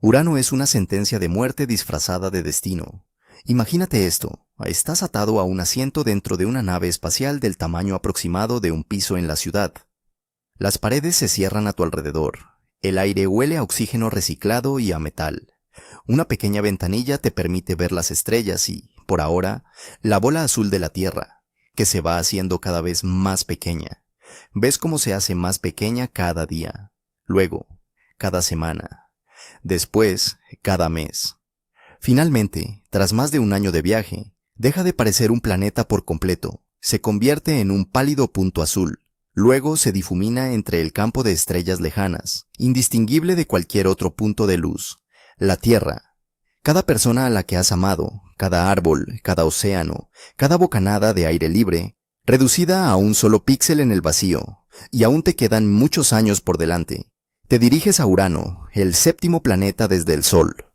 Urano es una sentencia de muerte disfrazada de destino. Imagínate esto, estás atado a un asiento dentro de una nave espacial del tamaño aproximado de un piso en la ciudad. Las paredes se cierran a tu alrededor. El aire huele a oxígeno reciclado y a metal. Una pequeña ventanilla te permite ver las estrellas y, por ahora, la bola azul de la Tierra, que se va haciendo cada vez más pequeña. Ves cómo se hace más pequeña cada día, luego, cada semana, después, cada mes. Finalmente, tras más de un año de viaje, deja de parecer un planeta por completo, se convierte en un pálido punto azul. Luego se difumina entre el campo de estrellas lejanas, indistinguible de cualquier otro punto de luz. La Tierra. Cada persona a la que has amado, cada árbol, cada océano, cada bocanada de aire libre, reducida a un solo píxel en el vacío, y aún te quedan muchos años por delante. Te diriges a Urano, el séptimo planeta desde el Sol,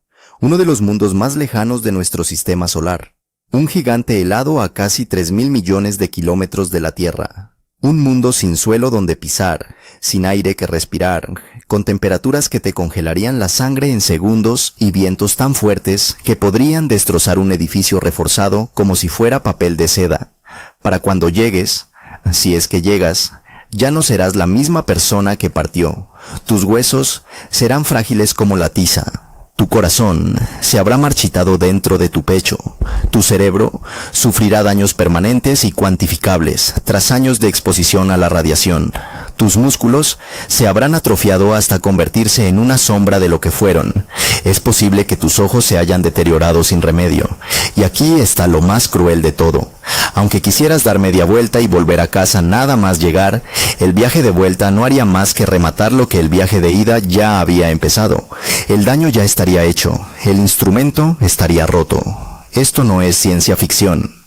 uno de los mundos más lejanos de nuestro sistema solar. Un gigante helado a casi 3.000 millones de kilómetros de la Tierra. Un mundo sin suelo donde pisar, sin aire que respirar, con temperaturas que te congelarían la sangre en segundos y vientos tan fuertes que podrían destrozar un edificio reforzado como si fuera papel de seda. Para cuando llegues, si es que llegas, ya no serás la misma persona que partió. Tus huesos serán frágiles como la tiza. Tu corazón se habrá marchitado dentro de tu pecho. Tu cerebro sufrirá daños permanentes y cuantificables tras años de exposición a la radiación. Tus músculos se habrán atrofiado hasta convertirse en una sombra de lo que fueron. Es posible que tus ojos se hayan deteriorado sin remedio. Y aquí está lo más cruel de todo. Aunque quisieras dar media vuelta y volver a casa nada más llegar, el viaje de vuelta no haría más que rematar lo que el viaje de ida ya había empezado. El daño ya estaría hecho, el instrumento estaría roto. Esto no es ciencia ficción.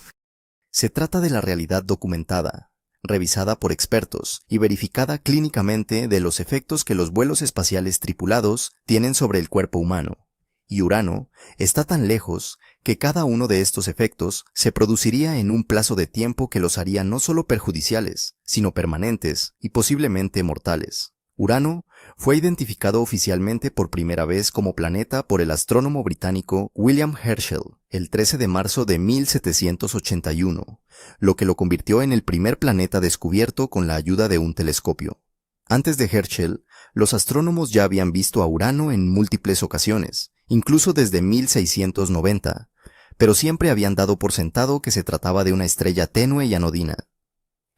Se trata de la realidad documentada, revisada por expertos y verificada clínicamente de los efectos que los vuelos espaciales tripulados tienen sobre el cuerpo humano. Y Urano está tan lejos que cada uno de estos efectos se produciría en un plazo de tiempo que los haría no solo perjudiciales, sino permanentes y posiblemente mortales. Urano fue identificado oficialmente por primera vez como planeta por el astrónomo británico William Herschel el 13 de marzo de 1781, lo que lo convirtió en el primer planeta descubierto con la ayuda de un telescopio. Antes de Herschel, los astrónomos ya habían visto a Urano en múltiples ocasiones, incluso desde 1690, pero siempre habían dado por sentado que se trataba de una estrella tenue y anodina.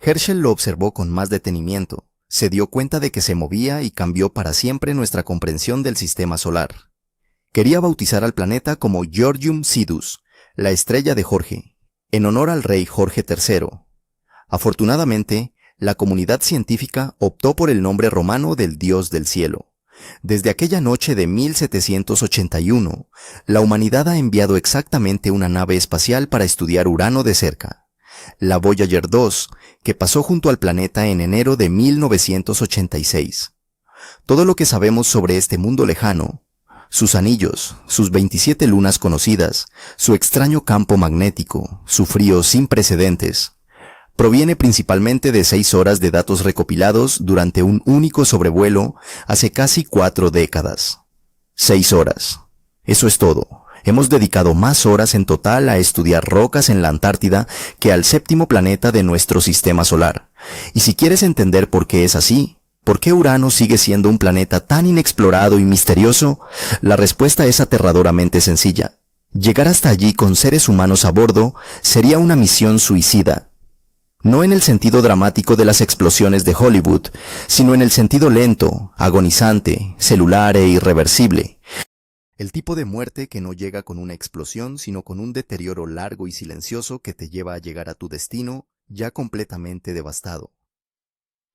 Herschel lo observó con más detenimiento, se dio cuenta de que se movía y cambió para siempre nuestra comprensión del sistema solar. Quería bautizar al planeta como Georgium Sidus, la estrella de Jorge, en honor al rey Jorge III. Afortunadamente, la comunidad científica optó por el nombre romano del dios del cielo. Desde aquella noche de 1781, la humanidad ha enviado exactamente una nave espacial para estudiar Urano de cerca. La Voyager 2, que pasó junto al planeta en enero de 1986. Todo lo que sabemos sobre este mundo lejano, sus anillos, sus 27 lunas conocidas, su extraño campo magnético, su frío sin precedentes, proviene principalmente de 6 horas de datos recopilados durante un único sobrevuelo hace casi 4 décadas. 6 horas. Eso es todo. Hemos dedicado más horas en total a estudiar rocas en la Antártida que al séptimo planeta de nuestro sistema solar. Y si quieres entender por qué es así, ¿por qué Urano sigue siendo un planeta tan inexplorado y misterioso? La respuesta es aterradoramente sencilla. Llegar hasta allí con seres humanos a bordo sería una misión suicida. No en el sentido dramático de las explosiones de Hollywood, sino en el sentido lento, agonizante, celular e irreversible. El tipo de muerte que no llega con una explosión, sino con un deterioro largo y silencioso que te lleva a llegar a tu destino ya completamente devastado.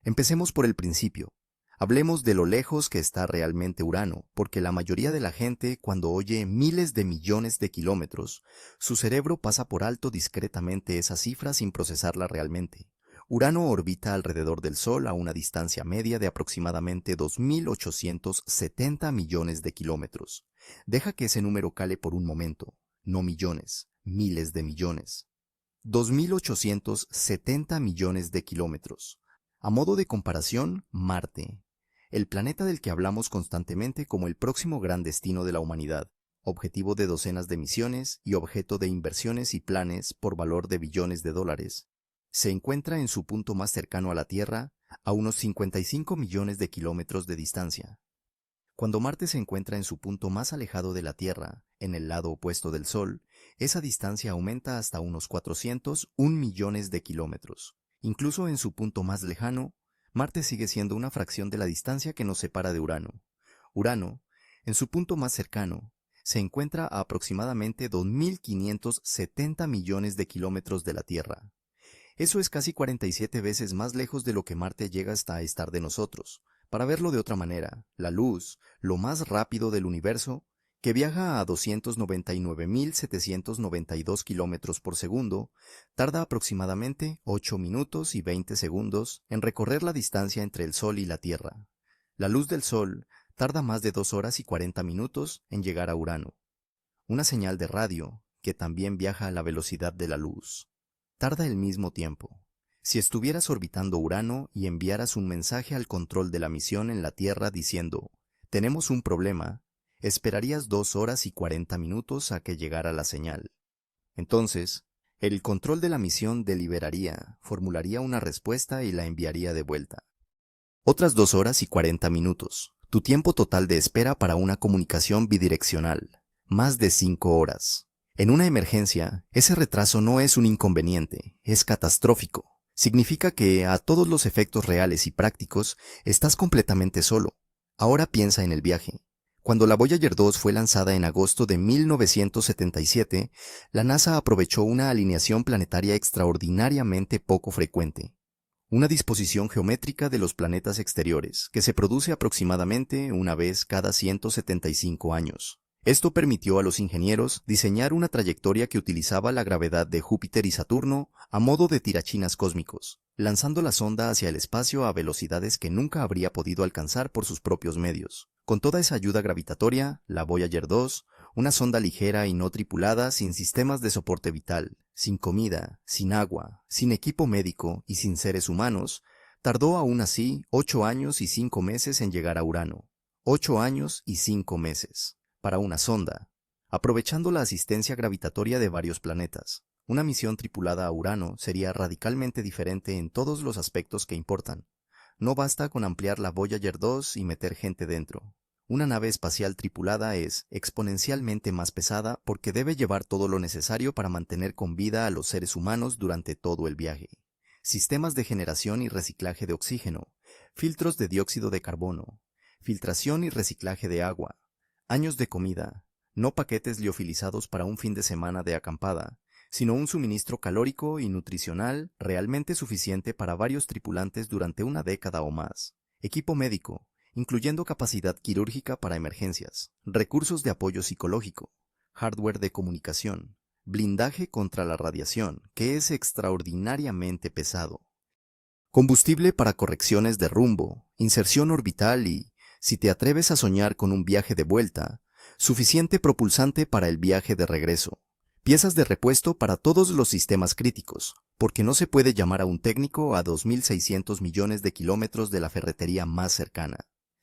Empecemos por el principio. Hablemos de lo lejos que está realmente Urano, porque la mayoría de la gente, cuando oye miles de millones de kilómetros, su cerebro pasa por alto discretamente esa cifra sin procesarla realmente. Urano orbita alrededor del Sol a una distancia media de aproximadamente 2.870 millones de kilómetros. Deja que ese número cale por un momento, no millones, miles de millones. 2.870 millones de kilómetros. A modo de comparación, Marte. el planeta del que hablamos constantemente como el próximo gran destino de la humanidad, objetivo de docenas de misiones y objeto de inversiones y planes por valor de billones de dólares, se encuentra en su punto más cercano a la Tierra, a unos 55 millones de kilómetros de distancia. Cuando Marte se encuentra en su punto más alejado de la Tierra, en el lado opuesto del Sol, esa distancia aumenta hasta unos 401 millones de kilómetros. Incluso en su punto más lejano, Marte sigue siendo una fracción de la distancia que nos separa de Urano. Urano, en su punto más cercano, se encuentra a aproximadamente 2.570 millones de kilómetros de la Tierra. Eso es casi 47 veces más lejos de lo que Marte llega hasta estar de nosotros. Para verlo de otra manera, la luz, lo más rápido del universo, que viaja a 299.792 kilómetros por segundo, tarda aproximadamente 8 minutos y 20 segundos en recorrer la distancia entre el Sol y la Tierra. La luz del Sol tarda más de 2 horas y 40 minutos en llegar a Urano. Una señal de radio, que también viaja a la velocidad de la luz, tarda el mismo tiempo. Si estuvieras orbitando Urano y enviaras un mensaje al control de la misión en la Tierra diciendo, «Tenemos un problema», esperarías 2 horas y 40 minutos a que llegara la señal. Entonces, el control de la misión deliberaría, formularía una respuesta y la enviaría de vuelta. Otras 2 horas y 40 minutos, tu tiempo total de espera para una comunicación bidireccional, más de 5 horas. En una emergencia, ese retraso no es un inconveniente, es catastrófico. Significa que, a todos los efectos reales y prácticos, estás completamente solo. Ahora piensa en el viaje. Cuando la Voyager 2 fue lanzada en agosto de 1977, la NASA aprovechó una alineación planetaria extraordinariamente poco frecuente. Una disposición geométrica de los planetas exteriores, que se produce aproximadamente una vez cada 175 años. Esto permitió a los ingenieros diseñar una trayectoria que utilizaba la gravedad de Júpiter y Saturno a modo de tirachinas cósmicos, lanzando la sonda hacia el espacio a velocidades que nunca habría podido alcanzar por sus propios medios. Con toda esa ayuda gravitatoria, la Voyager 2, una sonda ligera y no tripulada sin sistemas de soporte vital, sin comida, sin agua, sin equipo médico y sin seres humanos, tardó aún así 8 años y 5 meses en llegar a Urano. 8 años y 5 meses. Para una sonda, aprovechando la asistencia gravitatoria de varios planetas. Una misión tripulada a Urano sería radicalmente diferente en todos los aspectos que importan. No basta con ampliar la Voyager 2 y meter gente dentro. Una nave espacial tripulada es exponencialmente más pesada porque debe llevar todo lo necesario para mantener con vida a los seres humanos durante todo el viaje. Sistemas de generación y reciclaje de oxígeno, filtros de dióxido de carbono, filtración y reciclaje de agua, años de comida, no paquetes liofilizados para un fin de semana de acampada, sino un suministro calórico y nutricional realmente suficiente para varios tripulantes durante una década o más, equipo médico, incluyendo capacidad quirúrgica para emergencias, recursos de apoyo psicológico, hardware de comunicación, blindaje contra la radiación, que es extraordinariamente pesado, combustible para correcciones de rumbo, inserción orbital y, si te atreves a soñar con un viaje de vuelta, suficiente propulsante para el viaje de regreso. Piezas de repuesto para todos los sistemas críticos, porque no se puede llamar a un técnico a 2.600 millones de kilómetros de la ferretería más cercana.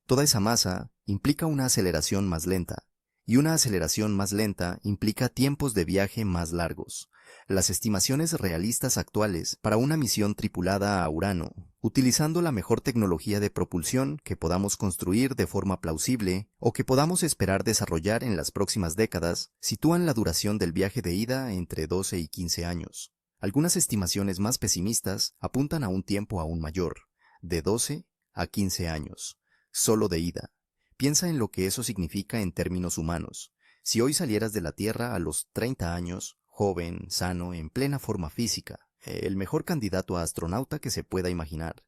Toda esa masa implica una aceleración más lenta, y una aceleración más lenta implica tiempos de viaje más largos. Las estimaciones realistas actuales para una misión tripulada a Urano, utilizando la mejor tecnología de propulsión que podamos construir de forma plausible o que podamos esperar desarrollar en las próximas décadas, sitúan la duración del viaje de ida entre 12 y 15 años. Algunas estimaciones más pesimistas apuntan a un tiempo aún mayor, de 12 a 15 años, solo de ida. Piensa en lo que eso significa en términos humanos. Si hoy salieras de la Tierra a los 30 años, joven, sano, en plena forma física, el mejor candidato a astronauta que se pueda imaginar,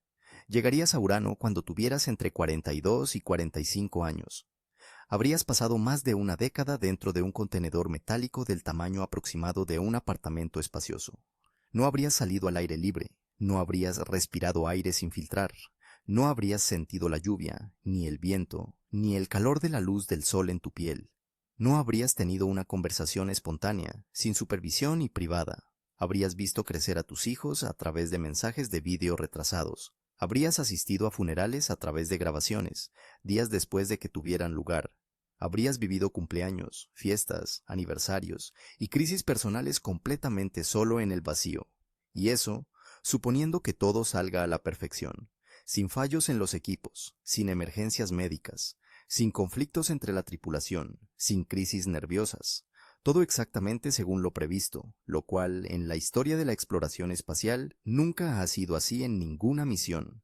llegarías a Urano cuando tuvieras entre 42 y 45 años. Habrías pasado más de una década dentro de un contenedor metálico del tamaño aproximado de un apartamento espacioso. No habrías salido al aire libre, no habrías respirado aire sin filtrar, no habrías sentido la lluvia, ni el viento, ni el calor de la luz del sol en tu piel. No habrías tenido una conversación espontánea, sin supervisión y privada. Habrías visto crecer a tus hijos a través de mensajes de vídeo retrasados. Habrías asistido a funerales a través de grabaciones, días después de que tuvieran lugar. Habrías vivido cumpleaños, fiestas, aniversarios y crisis personales completamente solo en el vacío. Y eso, suponiendo que todo salga a la perfección, sin fallos en los equipos, sin emergencias médicas, sin conflictos entre la tripulación, sin crisis nerviosas. Todo exactamente según lo previsto, lo cual, en la historia de la exploración espacial, nunca ha sido así en ninguna misión.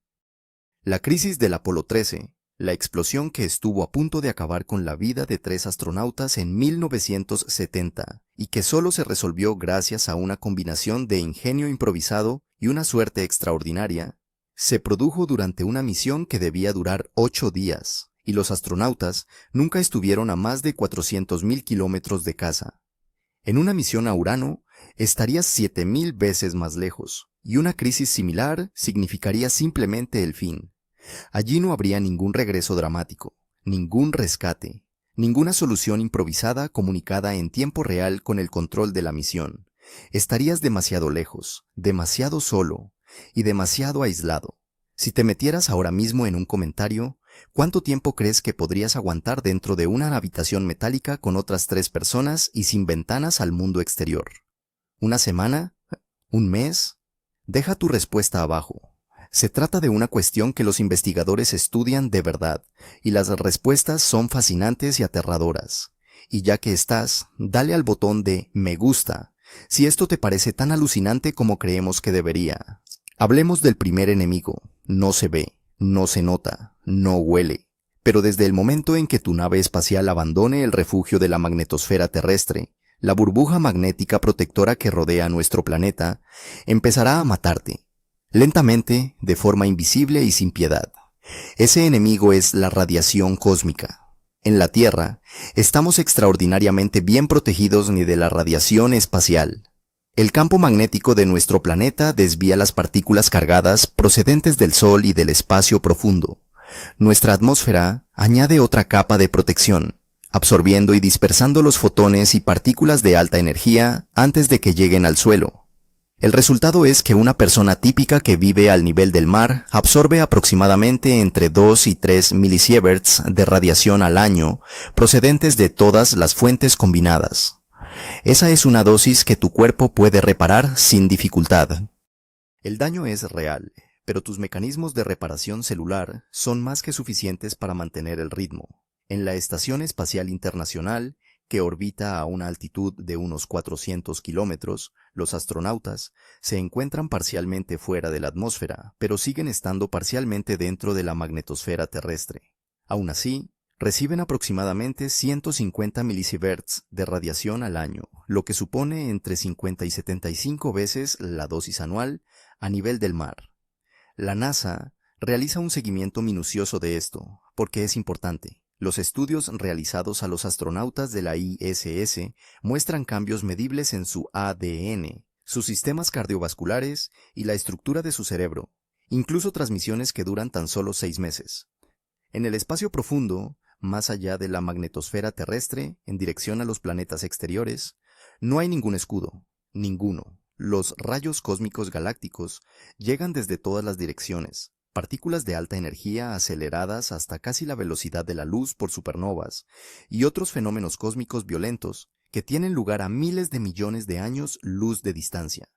La crisis del Apolo 13, la explosión que estuvo a punto de acabar con la vida de 3 astronautas en 1970 y que solo se resolvió gracias a una combinación de ingenio improvisado y una suerte extraordinaria, se produjo durante una misión que debía durar 8 días, y los astronautas nunca estuvieron a más de 400.000 kilómetros de casa. En una misión a Urano, estarías 7.000 veces más lejos, y una crisis similar significaría simplemente el fin. Allí no habría ningún regreso dramático, ningún rescate, ninguna solución improvisada comunicada en tiempo real con el control de la misión. Estarías demasiado lejos, demasiado solo y demasiado aislado. Si te metieras ahora mismo en un comentario, ¿cuánto tiempo crees que podrías aguantar dentro de una habitación metálica con otras 3 personas y sin ventanas al mundo exterior? ¿Una semana? ¿Un mes? Deja tu respuesta abajo. Se trata de una cuestión que los investigadores estudian de verdad, y las respuestas son fascinantes y aterradoras. Y ya que estás, dale al botón de me gusta, si esto te parece tan alucinante como creemos que debería. Hablemos del primer enemigo. No se ve, no se nota, no huele. Pero desde el momento en que tu nave espacial abandone el refugio de la magnetosfera terrestre, la burbuja magnética protectora que rodea nuestro planeta, empezará a matarte. Lentamente, de forma invisible y sin piedad. Ese enemigo es la radiación cósmica. En la Tierra, estamos extraordinariamente bien protegidos ni de la radiación espacial. El campo magnético de nuestro planeta desvía las partículas cargadas procedentes del Sol y del espacio profundo. Nuestra atmósfera añade otra capa de protección, absorbiendo y dispersando los fotones y partículas de alta energía antes de que lleguen al suelo. El resultado es que una persona típica que vive al nivel del mar absorbe aproximadamente entre 2 y 3 milisieverts de radiación al año procedentes de todas las fuentes combinadas. Esa es una dosis que tu cuerpo puede reparar sin dificultad. El daño es real, pero tus mecanismos de reparación celular son más que suficientes para mantener el ritmo. En la Estación Espacial Internacional, que orbita a una altitud de unos 400 kilómetros, los astronautas se encuentran parcialmente fuera de la atmósfera, pero siguen estando parcialmente dentro de la magnetosfera terrestre. Aún así, reciben aproximadamente 150 milisieverts de radiación al año, lo que supone entre 50 y 75 veces la dosis anual a nivel del mar. La NASA realiza un seguimiento minucioso de esto, porque es importante. Los estudios realizados a los astronautas de la ISS muestran cambios medibles en su ADN, sus sistemas cardiovasculares y la estructura de su cerebro, incluso transmisiones que duran tan solo 6 meses. En el espacio profundo, más allá de la magnetosfera terrestre, en dirección a los planetas exteriores, no hay ningún escudo, ninguno. Los rayos cósmicos galácticos llegan desde todas las direcciones, partículas de alta energía aceleradas hasta casi la velocidad de la luz por supernovas, y otros fenómenos cósmicos violentos que tienen lugar a miles de millones de años luz de distancia.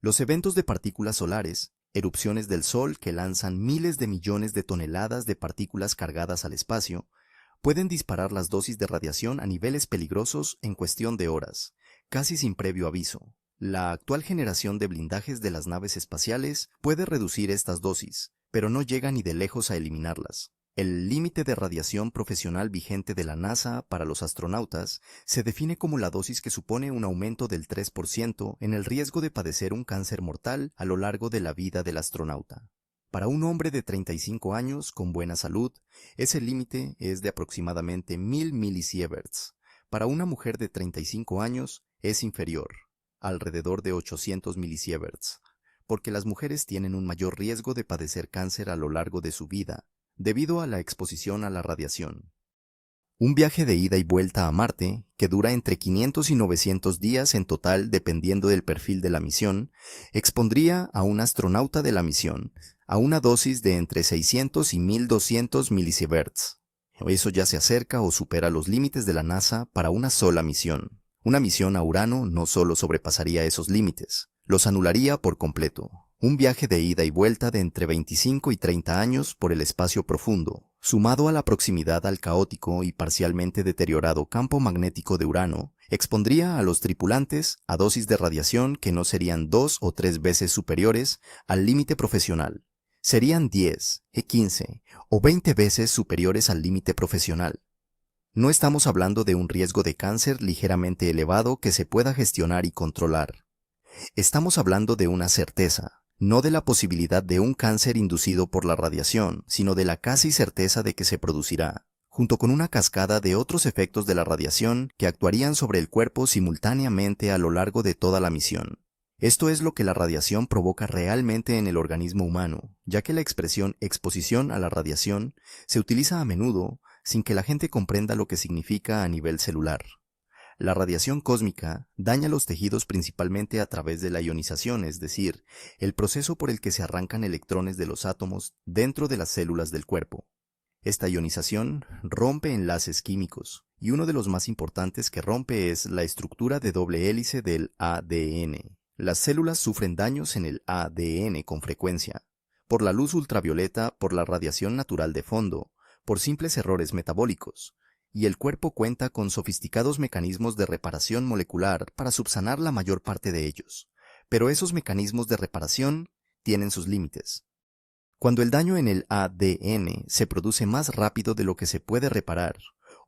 Los eventos de partículas solares, erupciones del Sol que lanzan miles de millones de toneladas de partículas cargadas al espacio, pueden disparar las dosis de radiación a niveles peligrosos en cuestión de horas, casi sin previo aviso. La actual generación de blindajes de las naves espaciales puede reducir estas dosis, pero no llega ni de lejos a eliminarlas. El límite de radiación profesional vigente de la NASA para los astronautas se define como la dosis que supone un aumento del 3% en el riesgo de padecer un cáncer mortal a lo largo de la vida del astronauta. Para un hombre de 35 años con buena salud, ese límite es de aproximadamente 1000 milisieverts. Para una mujer de 35 años es inferior, alrededor de 800 milisieverts, porque las mujeres tienen un mayor riesgo de padecer cáncer a lo largo de su vida, debido a la exposición a la radiación. Un viaje de ida y vuelta a Marte, que dura entre 500 y 900 días en total dependiendo del perfil de la misión, expondría a un astronauta de la misión a una dosis de entre 600 y 1200 milisieverts. Eso ya se acerca o supera los límites de la NASA para una sola misión. Una misión a Urano no solo sobrepasaría esos límites, los anularía por completo. Un viaje de ida y vuelta de entre 25 y 30 años por el espacio profundo, sumado a la proximidad al caótico y parcialmente deteriorado campo magnético de Urano, expondría a los tripulantes a dosis de radiación que no serían 2 o 3 veces superiores al límite profesional. Serían 10, 15 o 20 veces superiores al límite profesional. No estamos hablando de un riesgo de cáncer ligeramente elevado que se pueda gestionar y controlar. Estamos hablando de una certeza, no de la posibilidad de un cáncer inducido por la radiación, sino de la casi certeza de que se producirá, junto con una cascada de otros efectos de la radiación que actuarían sobre el cuerpo simultáneamente a lo largo de toda la misión. Esto es lo que la radiación provoca realmente en el organismo humano, ya que la expresión exposición a la radiación se utiliza a menudo sin que la gente comprenda lo que significa a nivel celular. La radiación cósmica daña los tejidos principalmente a través de la ionización, es decir, el proceso por el que se arrancan electrones de los átomos dentro de las células del cuerpo. Esta ionización rompe enlaces químicos, y uno de los más importantes que rompe es la estructura de doble hélice del ADN. Las células sufren daños en el ADN con frecuencia, por la luz ultravioleta, por la radiación natural de fondo, por simples errores metabólicos, y el cuerpo cuenta con sofisticados mecanismos de reparación molecular para subsanar la mayor parte de ellos. Pero esos mecanismos de reparación tienen sus límites. Cuando el daño en el ADN se produce más rápido de lo que se puede reparar,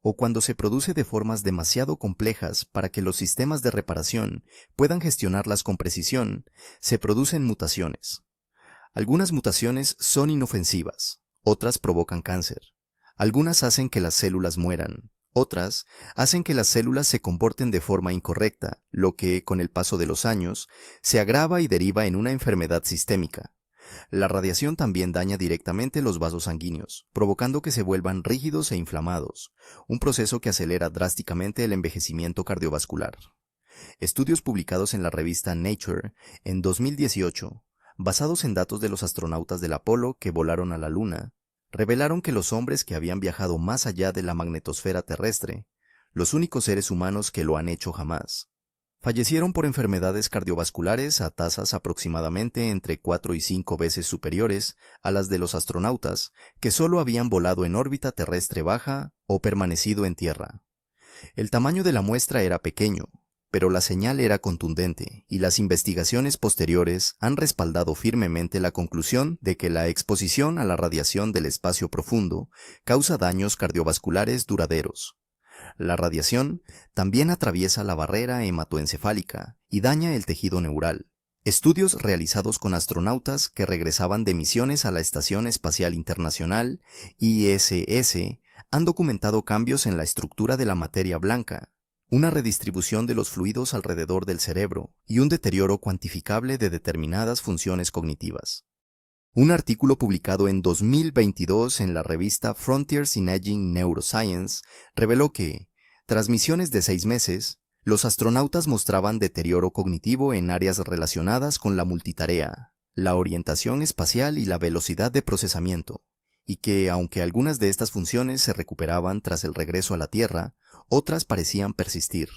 o cuando se produce de formas demasiado complejas para que los sistemas de reparación puedan gestionarlas con precisión, se producen mutaciones. Algunas mutaciones son inofensivas, otras provocan cáncer. Algunas hacen que las células mueran, otras hacen que las células se comporten de forma incorrecta, lo que, con el paso de los años, se agrava y deriva en una enfermedad sistémica. La radiación también daña directamente los vasos sanguíneos, provocando que se vuelvan rígidos e inflamados, un proceso que acelera drásticamente el envejecimiento cardiovascular. Estudios publicados en la revista Nature en 2018, basados en datos de los astronautas del Apolo que volaron a la Luna, revelaron que los hombres que habían viajado más allá de la magnetosfera terrestre, los únicos seres humanos que lo han hecho jamás, fallecieron por enfermedades cardiovasculares a tasas aproximadamente entre 4 y 5 veces superiores a las de los astronautas que solo habían volado en órbita terrestre baja o permanecido en tierra. El tamaño de la muestra era pequeño, pero la señal era contundente y las investigaciones posteriores han respaldado firmemente la conclusión de que la exposición a la radiación del espacio profundo causa daños cardiovasculares duraderos. La radiación también atraviesa la barrera hematoencefálica y daña el tejido neural. Estudios realizados con astronautas que regresaban de misiones a la Estación Espacial Internacional, ISS, han documentado cambios en la estructura de la materia blanca, una redistribución de los fluidos alrededor del cerebro y un deterioro cuantificable de determinadas funciones cognitivas. Un artículo publicado en 2022 en la revista Frontiers in Aging Neuroscience reveló que, tras misiones de 6 meses, los astronautas mostraban deterioro cognitivo en áreas relacionadas con la multitarea, la orientación espacial y la velocidad de procesamiento, y que, aunque algunas de estas funciones se recuperaban tras el regreso a la Tierra, otras parecían persistir.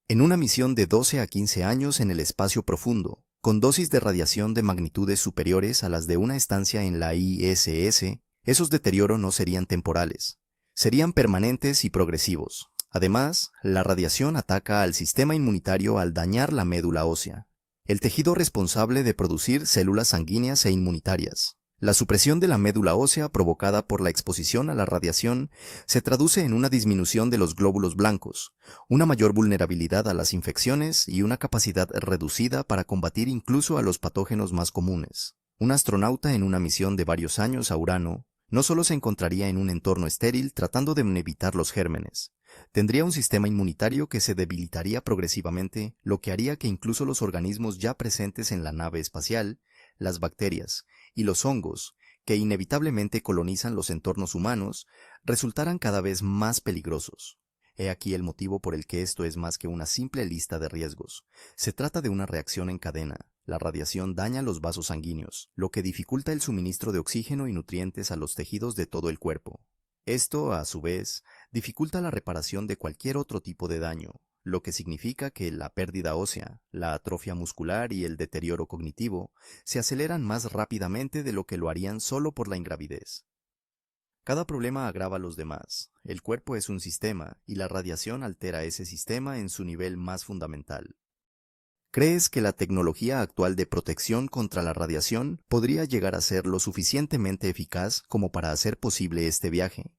En una misión de 12 a 15 años en el espacio profundo, con dosis de radiación de magnitudes superiores a las de una estancia en la ISS, esos deterioros no serían temporales, serían permanentes y progresivos. Además, la radiación ataca al sistema inmunitario al dañar la médula ósea, el tejido responsable de producir células sanguíneas e inmunitarias. La supresión de la médula ósea provocada por la exposición a la radiación se traduce en una disminución de los glóbulos blancos, una mayor vulnerabilidad a las infecciones y una capacidad reducida para combatir incluso a los patógenos más comunes. Un astronauta en una misión de varios años a Urano no solo se encontraría en un entorno estéril tratando de evitar los gérmenes, tendría un sistema inmunitario que se debilitaría progresivamente, lo que haría que incluso los organismos ya presentes en la nave espacial, las bacterias y los hongos, que inevitablemente colonizan los entornos humanos, resultaran cada vez más peligrosos. He aquí el motivo por el que esto es más que una simple lista de riesgos. Se trata de una reacción en cadena, La radiación daña los vasos sanguíneos, lo que dificulta el suministro de oxígeno y nutrientes a los tejidos de todo el cuerpo. Esto, a su vez, dificulta la reparación de cualquier otro tipo de daño, lo que significa que la pérdida ósea, la atrofia muscular y el deterioro cognitivo se aceleran más rápidamente de lo que lo harían solo por la ingravidez. Cada problema agrava a los demás. El cuerpo es un sistema y la radiación altera ese sistema en su nivel más fundamental. ¿Crees que la tecnología actual de protección contra la radiación podría llegar a ser lo suficientemente eficaz como para hacer posible este viaje?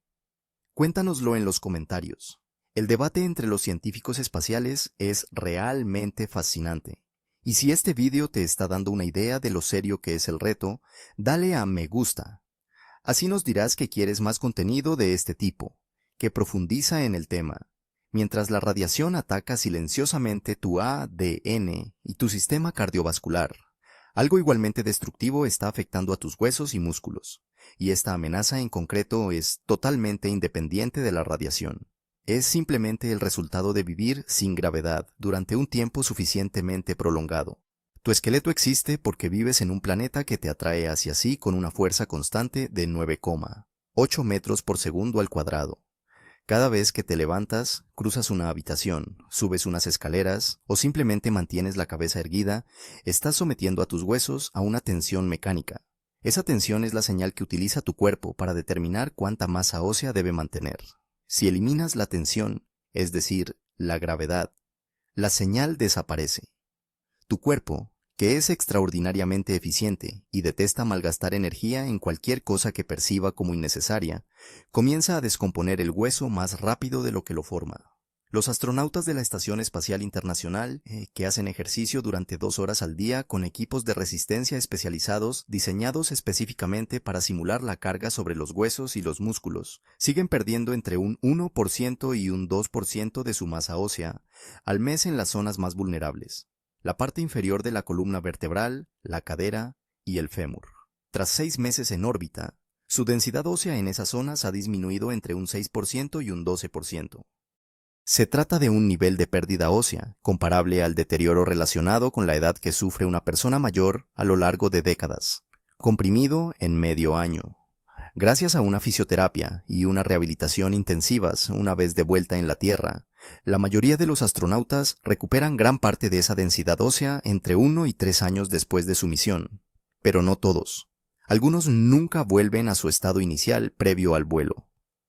Cuéntanoslo en los comentarios. El debate entre los científicos espaciales es realmente fascinante. Y si este vídeo te está dando una idea de lo serio que es el reto, dale a me gusta. Así nos dirás que quieres más contenido de este tipo, que profundiza en el tema. Mientras la radiación ataca silenciosamente tu ADN y tu sistema cardiovascular, algo igualmente destructivo está afectando a tus huesos y músculos, y esta amenaza en concreto es totalmente independiente de la radiación. Es simplemente el resultado de vivir sin gravedad durante un tiempo suficientemente prolongado. Tu esqueleto existe porque vives en un planeta que te atrae hacia sí con una fuerza constante de 9,8 metros por segundo al cuadrado. Cada vez que te levantas, cruzas una habitación, subes unas escaleras o simplemente mantienes la cabeza erguida, estás sometiendo a tus huesos a una tensión mecánica. Esa tensión es la señal que utiliza tu cuerpo para determinar cuánta masa ósea debe mantener. Si eliminas la tensión, es decir, la gravedad, la señal desaparece. Tu cuerpo, que es extraordinariamente eficiente y detesta malgastar energía en cualquier cosa que perciba como innecesaria, comienza a descomponer el hueso más rápido de lo que lo forma. Los astronautas de la Estación Espacial Internacional, que hacen ejercicio durante 2 horas al día con equipos de resistencia especializados diseñados específicamente para simular la carga sobre los huesos y los músculos, siguen perdiendo entre un 1% y un 2% de su masa ósea al mes en las zonas más vulnerables, la parte inferior de la columna vertebral, la cadera y el fémur. Tras 6 meses en órbita, su densidad ósea en esas zonas ha disminuido entre un 6% y un 12%. Se trata de un nivel de pérdida ósea comparable al deterioro relacionado con la edad que sufre una persona mayor a lo largo de décadas, comprimido en medio año. Gracias a una fisioterapia y una rehabilitación intensivas una vez de vuelta en la Tierra, la mayoría de los astronautas recuperan gran parte de esa densidad ósea entre 1 y 3 años después de su misión, pero no todos. Algunos nunca vuelven a su estado inicial previo al vuelo.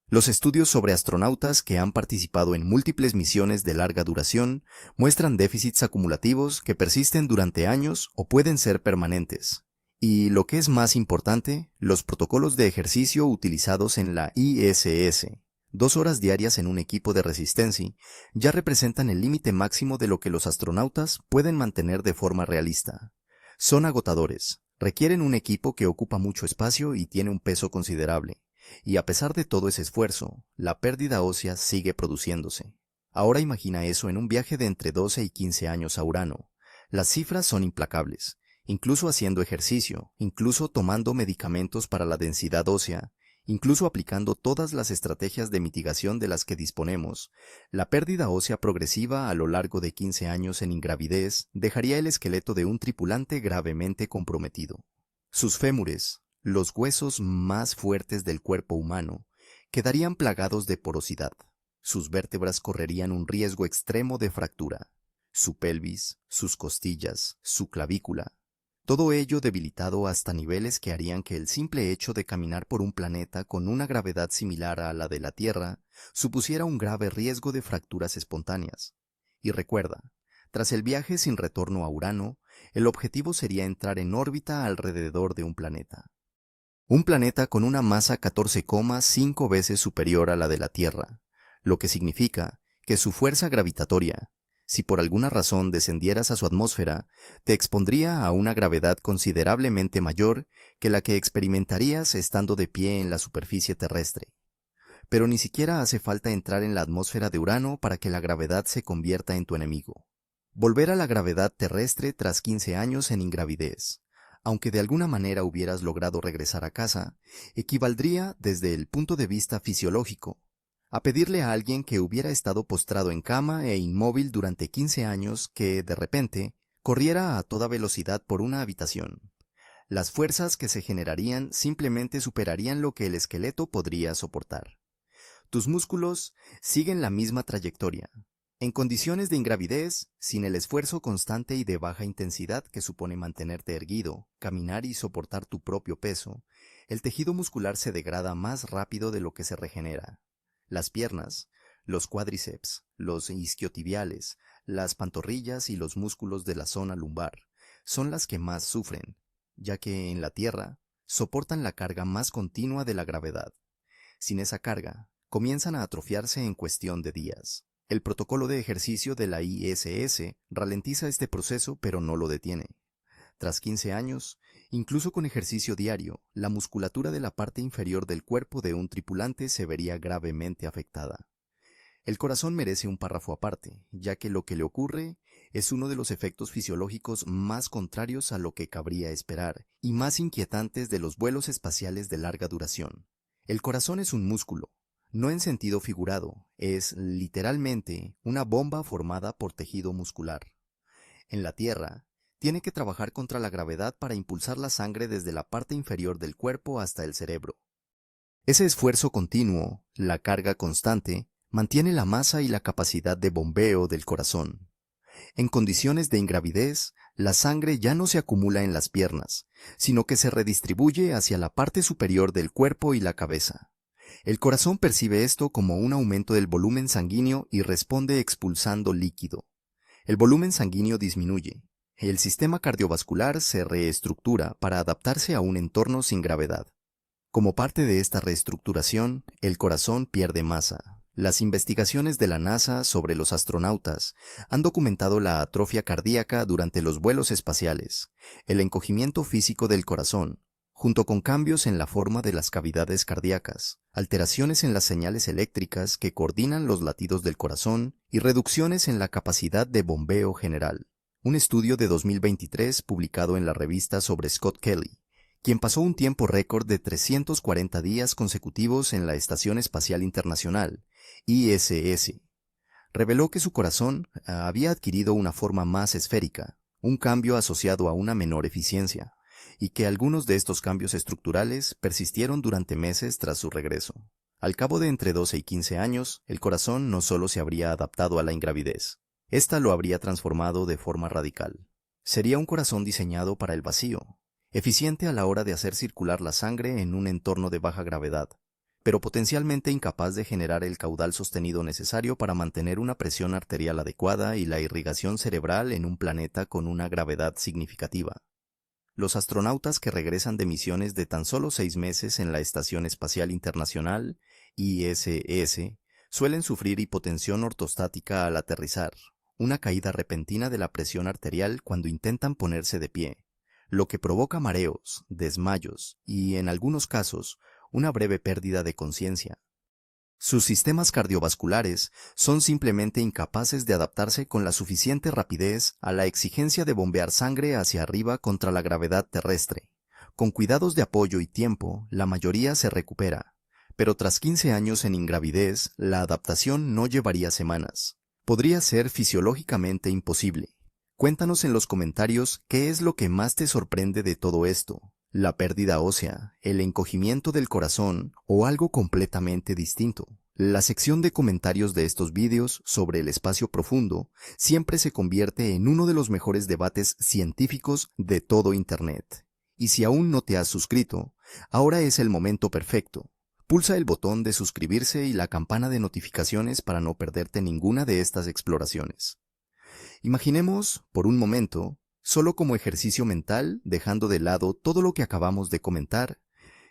Los estudios sobre astronautas que han participado en múltiples misiones de larga duración muestran déficits acumulativos que persisten durante años o pueden ser permanentes. Y lo que es más importante, los protocolos de ejercicio utilizados en la ISS, 2 horas diarias en un equipo de resistencia, ya representan el límite máximo de lo que los astronautas pueden mantener de forma realista. Son agotadores, requieren un equipo que ocupa mucho espacio y tiene un peso considerable. Y a pesar de todo ese esfuerzo, la pérdida ósea sigue produciéndose. Ahora imagina eso en un viaje de entre 12 y 15 años a Urano. Las cifras son implacables. Incluso haciendo ejercicio, incluso tomando medicamentos para la densidad ósea, incluso aplicando todas las estrategias de mitigación de las que disponemos, la pérdida ósea progresiva a lo largo de 15 años en ingravidez dejaría el esqueleto de un tripulante gravemente comprometido. Sus fémures, los huesos más fuertes del cuerpo humano, quedarían plagados de porosidad. Sus vértebras correrían un riesgo extremo de fractura. Su pelvis, sus costillas, su clavícula. Todo ello debilitado hasta niveles que harían que el simple hecho de caminar por un planeta con una gravedad similar a la de la Tierra supusiera un grave riesgo de fracturas espontáneas. Y recuerda, tras el viaje sin retorno a Urano, el objetivo sería entrar en órbita alrededor de un planeta. Un planeta con una masa 14,5 veces superior a la de la Tierra, lo que significa que su fuerza gravitatoria, si por alguna razón descendieras a su atmósfera, te expondría a una gravedad considerablemente mayor que la que experimentarías estando de pie en la superficie terrestre. Pero ni siquiera hace falta entrar en la atmósfera de Urano para que la gravedad se convierta en tu enemigo. Volver a la gravedad terrestre tras 15 años en ingravidez, aunque de alguna manera hubieras logrado regresar a casa, equivaldría, desde el punto de vista fisiológico, a pedirle a alguien que hubiera estado postrado en cama e inmóvil durante 15 años que, de repente, corriera a toda velocidad por una habitación. Las fuerzas que se generarían simplemente superarían lo que el esqueleto podría soportar. Tus músculos siguen la misma trayectoria. En condiciones de ingravidez, sin el esfuerzo constante y de baja intensidad que supone mantenerte erguido, caminar y soportar tu propio peso, el tejido muscular se degrada más rápido de lo que se regenera. Las piernas, los cuádriceps, los isquiotibiales, las pantorrillas y los músculos de la zona lumbar son las que más sufren, ya que en la Tierra soportan la carga más continua de la gravedad. Sin esa carga, comienzan a atrofiarse en cuestión de días. El protocolo de ejercicio de la ISS ralentiza este proceso pero no lo detiene. Tras 15 años, incluso con ejercicio diario, la musculatura de la parte inferior del cuerpo de un tripulante se vería gravemente afectada. El corazón merece un párrafo aparte, ya que lo que le ocurre es uno de los efectos fisiológicos más contrarios a lo que cabría esperar y más inquietantes de los vuelos espaciales de larga duración. El corazón es un músculo, no en sentido figurado, es literalmente una bomba formada por tejido muscular. En la Tierra, tiene que trabajar contra la gravedad para impulsar la sangre desde la parte inferior del cuerpo hasta el cerebro. Ese esfuerzo continuo, la carga constante, mantiene la masa y la capacidad de bombeo del corazón. En condiciones de ingravidez, la sangre ya no se acumula en las piernas, sino que se redistribuye hacia la parte superior del cuerpo y la cabeza. El corazón percibe esto como un aumento del volumen sanguíneo y responde expulsando líquido. El volumen sanguíneo disminuye. El sistema cardiovascular se reestructura para adaptarse a un entorno sin gravedad. Como parte de esta reestructuración, el corazón pierde masa. Las investigaciones de la NASA sobre los astronautas han documentado la atrofia cardíaca durante los vuelos espaciales, el encogimiento físico del corazón, junto con cambios en la forma de las cavidades cardíacas, alteraciones en las señales eléctricas que coordinan los latidos del corazón y reducciones en la capacidad de bombeo general. Un estudio de 2023 publicado en la revista sobre Scott Kelly, quien pasó un tiempo récord de 340 días consecutivos en la Estación Espacial Internacional, ISS, reveló que su corazón había adquirido una forma más esférica, un cambio asociado a una menor eficiencia, y que algunos de estos cambios estructurales persistieron durante meses tras su regreso. Al cabo de entre 12 y 15 años, el corazón no solo se habría adaptado a la ingravidez, esta lo habría transformado de forma radical. Sería un corazón diseñado para el vacío, eficiente a la hora de hacer circular la sangre en un entorno de baja gravedad, pero potencialmente incapaz de generar el caudal sostenido necesario para mantener una presión arterial adecuada y la irrigación cerebral en un planeta con una gravedad significativa. Los astronautas que regresan de misiones de tan solo 6 meses en la Estación Espacial Internacional, ISS, suelen sufrir hipotensión ortostática al aterrizar, una caída repentina de la presión arterial cuando intentan ponerse de pie, lo que provoca mareos, desmayos y, en algunos casos, una breve pérdida de conciencia. Sus sistemas cardiovasculares son simplemente incapaces de adaptarse con la suficiente rapidez a la exigencia de bombear sangre hacia arriba contra la gravedad terrestre. Con cuidados de apoyo y tiempo, la mayoría se recupera, pero tras 15 años en ingravidez, la adaptación no llevaría semanas. Podría ser fisiológicamente imposible. Cuéntanos en los comentarios qué es lo que más te sorprende de todo esto. La pérdida ósea, el encogimiento del corazón o algo completamente distinto. La sección de comentarios de estos vídeos sobre el espacio profundo siempre se convierte en uno de los mejores debates científicos de todo Internet. Y si aún no te has suscrito, ahora es el momento perfecto. Pulsa el botón de suscribirse y la campana de notificaciones para no perderte ninguna de estas exploraciones. Imaginemos, por un momento, solo como ejercicio mental, dejando de lado todo lo que acabamos de comentar,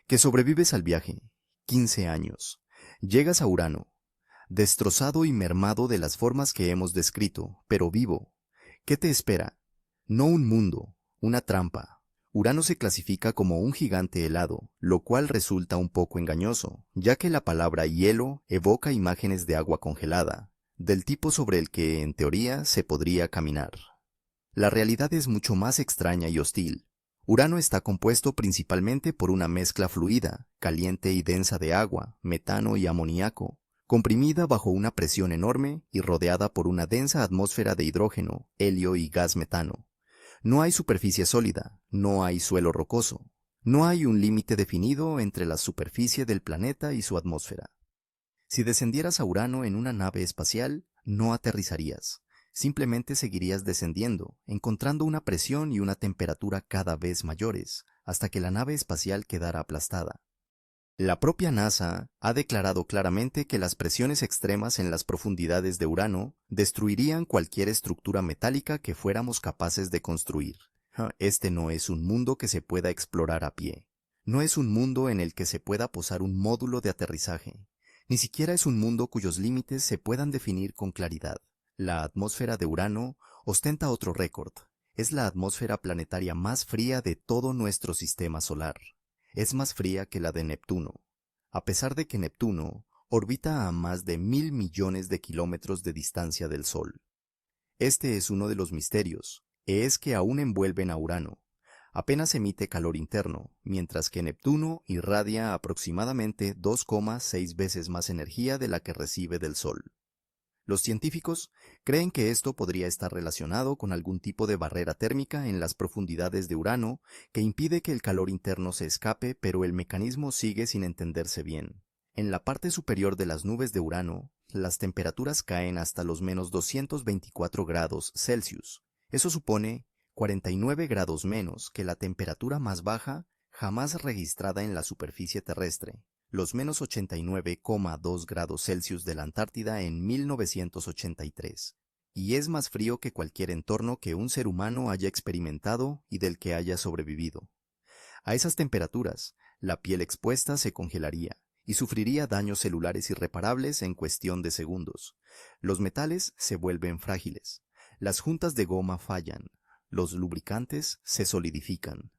que sobrevives al viaje, 15 años, llegas a Urano, destrozado y mermado de las formas que hemos descrito, pero vivo. ¿Qué te espera? No un mundo, una trampa. Urano se clasifica como un gigante helado, lo cual resulta un poco engañoso, ya que la palabra hielo evoca imágenes de agua congelada, del tipo sobre el que, en teoría, se podría caminar. La realidad es mucho más extraña y hostil. Urano está compuesto principalmente por una mezcla fluida, caliente y densa de agua, metano y amoníaco, comprimida bajo una presión enorme y rodeada por una densa atmósfera de hidrógeno, helio y gas metano. No hay superficie sólida, no hay suelo rocoso, no hay un límite definido entre la superficie del planeta y su atmósfera. Si descendieras a Urano en una nave espacial, no aterrizarías. Simplemente seguirías descendiendo, encontrando una presión y una temperatura cada vez mayores, hasta que la nave espacial quedara aplastada. La propia NASA ha declarado claramente que las presiones extremas en las profundidades de Urano destruirían cualquier estructura metálica que fuéramos capaces de construir. Este no es un mundo que se pueda explorar a pie. No es un mundo en el que se pueda posar un módulo de aterrizaje. Ni siquiera es un mundo cuyos límites se puedan definir con claridad. La atmósfera de Urano ostenta otro récord. Es la atmósfera planetaria más fría de todo nuestro sistema solar. Es más fría que la de Neptuno, a pesar de que Neptuno orbita a más de 1.000 millones de kilómetros de distancia del Sol. Este es uno de los misterios, es que aún envuelven a Urano. Apenas emite calor interno, mientras que Neptuno irradia aproximadamente 2,6 veces más energía de la que recibe del Sol. Los científicos creen que esto podría estar relacionado con algún tipo de barrera térmica en las profundidades de Urano que impide que el calor interno se escape, pero el mecanismo sigue sin entenderse bien. En la parte superior de las nubes de Urano, las temperaturas caen hasta los menos 224 grados Celsius. Eso supone 49 grados menos que la temperatura más baja jamás registrada en la superficie terrestre, los menos 89,2 grados Celsius de la Antártida en 1983, y es más frío que cualquier entorno que un ser humano haya experimentado y del que haya sobrevivido. A esas temperaturas, la piel expuesta se congelaría y sufriría daños celulares irreparables en cuestión de segundos. Los metales se vuelven frágiles, las juntas de goma fallan, los lubricantes se solidifican.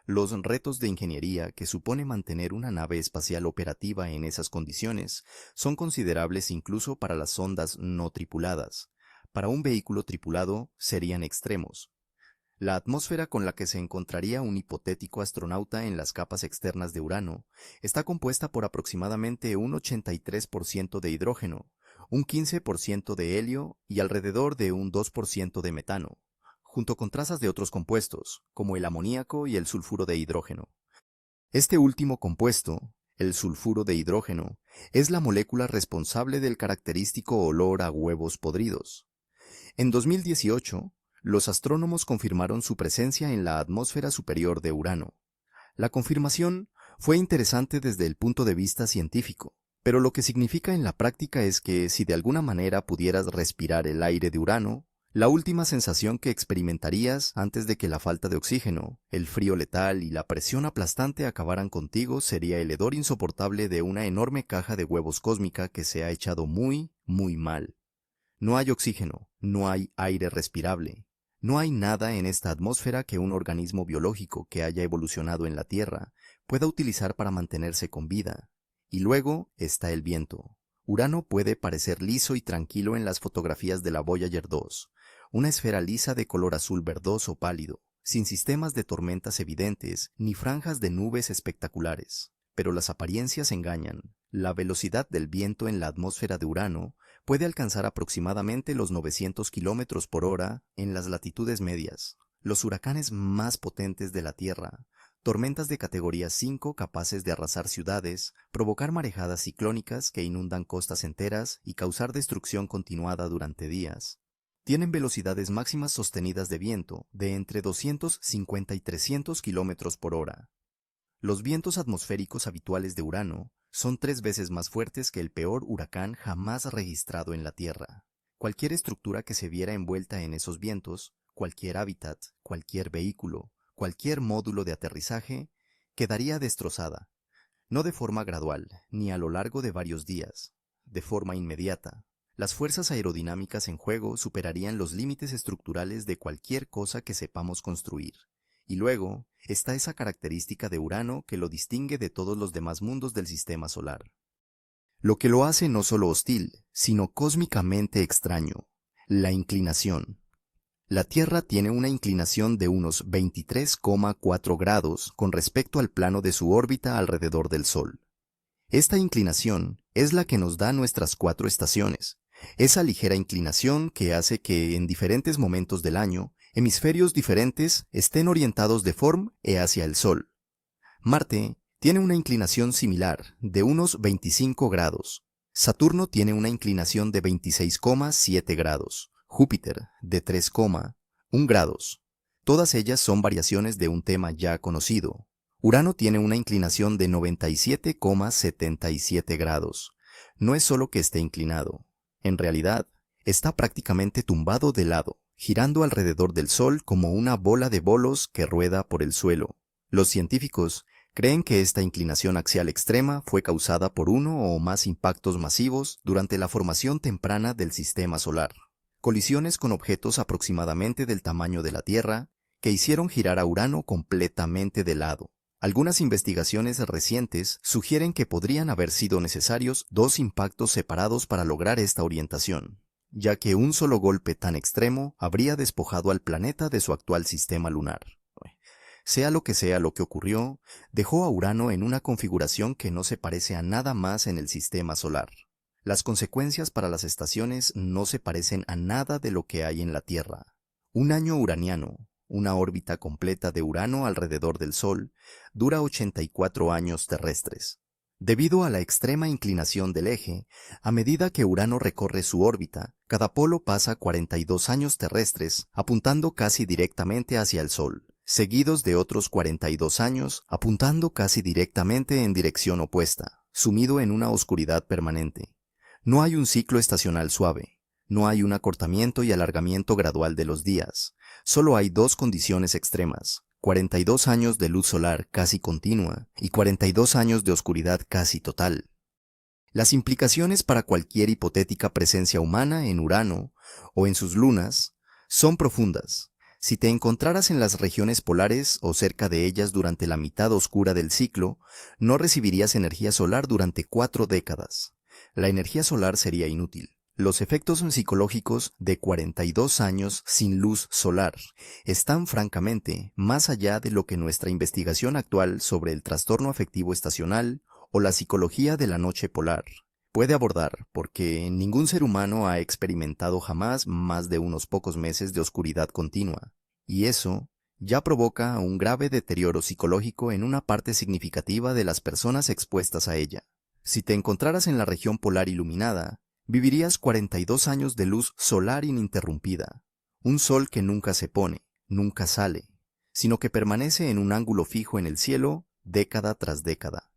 Los retos de ingeniería que supone mantener una nave espacial operativa en esas condiciones son considerables incluso para las sondas no tripuladas. Para un vehículo tripulado serían extremos. La atmósfera con la que se encontraría un hipotético astronauta en las capas externas de Urano está compuesta por aproximadamente un 83% de hidrógeno, un 15% de helio y alrededor de un 2% de metano, junto con trazas de otros compuestos, como el amoníaco y el sulfuro de hidrógeno. Este último compuesto, el sulfuro de hidrógeno, es la molécula responsable del característico olor a huevos podridos. En 2018, los astrónomos confirmaron su presencia en la atmósfera superior de Urano. La confirmación fue interesante desde el punto de vista científico, pero lo que significa en la práctica es que si de alguna manera pudieras respirar el aire de Urano, la última sensación que experimentarías antes de que la falta de oxígeno, el frío letal y la presión aplastante acabaran contigo sería el hedor insoportable de una enorme caja de huevos cósmica que se ha echado muy, muy mal. No hay oxígeno, no hay aire respirable. No hay nada en esta atmósfera que un organismo biológico que haya evolucionado en la Tierra pueda utilizar para mantenerse con vida. Y luego está el viento. Urano puede parecer liso y tranquilo en las fotografías de la Voyager 2, una esfera lisa de color azul verdoso pálido, sin sistemas de tormentas evidentes ni franjas de nubes espectaculares. Pero las apariencias engañan. La velocidad del viento en la atmósfera de Urano puede alcanzar aproximadamente los 900 kilómetros por hora en las latitudes medias. Los huracanes más potentes de la Tierra, tormentas de categoría 5 capaces de arrasar ciudades, provocar marejadas ciclónicas que inundan costas enteras y causar destrucción continuada durante días, tienen velocidades máximas sostenidas de viento de entre 250 y 300 kilómetros por hora. Los vientos atmosféricos habituales de Urano son 3 veces más fuertes que el peor huracán jamás registrado en la Tierra. Cualquier estructura que se viera envuelta en esos vientos, cualquier hábitat, cualquier vehículo, cualquier módulo de aterrizaje, quedaría destrozada, no de forma gradual, ni a lo largo de varios días, de forma inmediata. Las fuerzas aerodinámicas en juego superarían los límites estructurales de cualquier cosa que sepamos construir. Y luego está esa característica de Urano que lo distingue de todos los demás mundos del sistema solar. Lo que lo hace no solo hostil, sino cósmicamente extraño: la inclinación. La Tierra tiene una inclinación de unos 23,4 grados con respecto al plano de su órbita alrededor del Sol. Esta inclinación es la que nos da nuestras 4 estaciones, esa ligera inclinación que hace que en diferentes momentos del año hemisferios diferentes estén orientados de forma hacia el Sol. Marte tiene una inclinación similar, de unos 25 grados. Saturno tiene una inclinación de 26,7 grados. Júpiter, de 3,1 grados. Todas ellas son variaciones de un tema ya conocido. Urano tiene una inclinación de 97,77 grados. No es solo que esté inclinado. En realidad, está prácticamente tumbado de lado, girando alrededor del Sol como una bola de bolos que rueda por el suelo. Los científicos creen que esta inclinación axial extrema fue causada por uno o más impactos masivos durante la formación temprana del sistema solar. Colisiones con objetos aproximadamente del tamaño de la Tierra que hicieron girar a Urano completamente de lado. Algunas investigaciones recientes sugieren que podrían haber sido necesarios dos impactos separados para lograr esta orientación, ya que un solo golpe tan extremo habría despojado al planeta de su actual sistema lunar. Sea lo que ocurrió, dejó a Urano en una configuración que no se parece a nada más en el sistema solar. Las consecuencias para las estaciones no se parecen a nada de lo que hay en la Tierra. Un año uraniano, una órbita completa de Urano alrededor del Sol, dura 84 años terrestres. Debido a la extrema inclinación del eje, a medida que Urano recorre su órbita, cada polo pasa 42 años terrestres, apuntando casi directamente hacia el Sol, seguidos de otros 42 años, apuntando casi directamente en dirección opuesta, sumido en una oscuridad permanente. No hay un ciclo estacional suave. No hay un acortamiento y alargamiento gradual de los días. Solo hay dos condiciones extremas: 42 años de luz solar casi continua y 42 años de oscuridad casi total. Las implicaciones para cualquier hipotética presencia humana en Urano o en sus lunas son profundas. Si te encontraras en las regiones polares o cerca de ellas durante la mitad oscura del ciclo, no recibirías energía solar durante 4 décadas. La energía solar sería inútil. Los efectos psicológicos de 42 años sin luz solar están francamente más allá de lo que nuestra investigación actual sobre el trastorno afectivo estacional o la psicología de la noche polar puede abordar, porque ningún ser humano ha experimentado jamás más de unos pocos meses de oscuridad continua, y eso ya provoca un grave deterioro psicológico en una parte significativa de las personas expuestas a ella. Si te encontraras en la región polar iluminada, vivirías 42 años de luz solar ininterrumpida, un sol que nunca se pone, nunca sale, sino que permanece en un ángulo fijo en el cielo década tras década.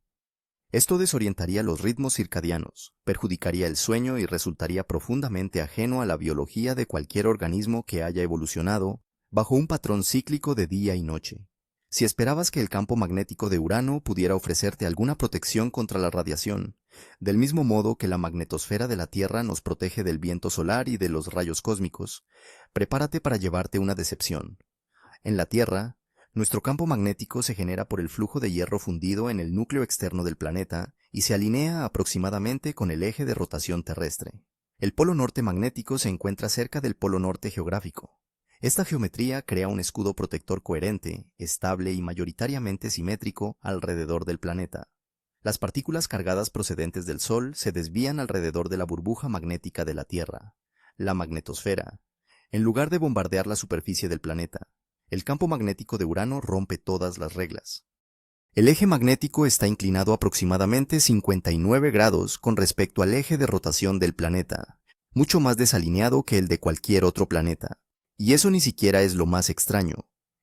Esto desorientaría los ritmos circadianos, perjudicaría el sueño y resultaría profundamente ajeno a la biología de cualquier organismo que haya evolucionado bajo un patrón cíclico de día y noche. Si esperabas que el campo magnético de Urano pudiera ofrecerte alguna protección contra la radiación, del mismo modo que la magnetosfera de la Tierra nos protege del viento solar y de los rayos cósmicos, prepárate para llevarte una decepción. En la Tierra, nuestro campo magnético se genera por el flujo de hierro fundido en el núcleo externo del planeta y se alinea aproximadamente con el eje de rotación terrestre. El polo norte magnético se encuentra cerca del polo norte geográfico. Esta geometría crea un escudo protector coherente, estable y mayoritariamente simétrico alrededor del planeta. Las partículas cargadas procedentes del Sol se desvían alrededor de la burbuja magnética de la Tierra, la magnetosfera, en lugar de bombardear la superficie del planeta. El campo magnético de Urano rompe todas las reglas. El eje magnético está inclinado aproximadamente 59 grados con respecto al eje de rotación del planeta, mucho más desalineado que el de cualquier otro planeta. Y eso ni siquiera es lo más extraño.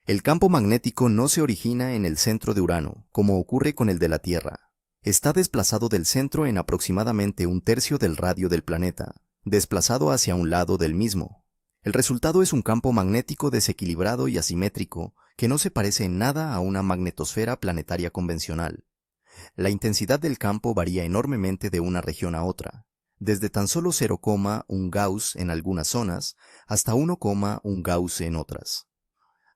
El campo magnético no se origina en el centro de Urano, como ocurre con el de la Tierra. Está desplazado del centro en aproximadamente un tercio del radio del planeta, desplazado hacia un lado del mismo. El resultado es un campo magnético desequilibrado y asimétrico que no se parece en nada a una magnetosfera planetaria convencional. La intensidad del campo varía enormemente de una región a otra, desde tan solo 0,1 Gauss en algunas zonas hasta 1,1 Gauss en otras.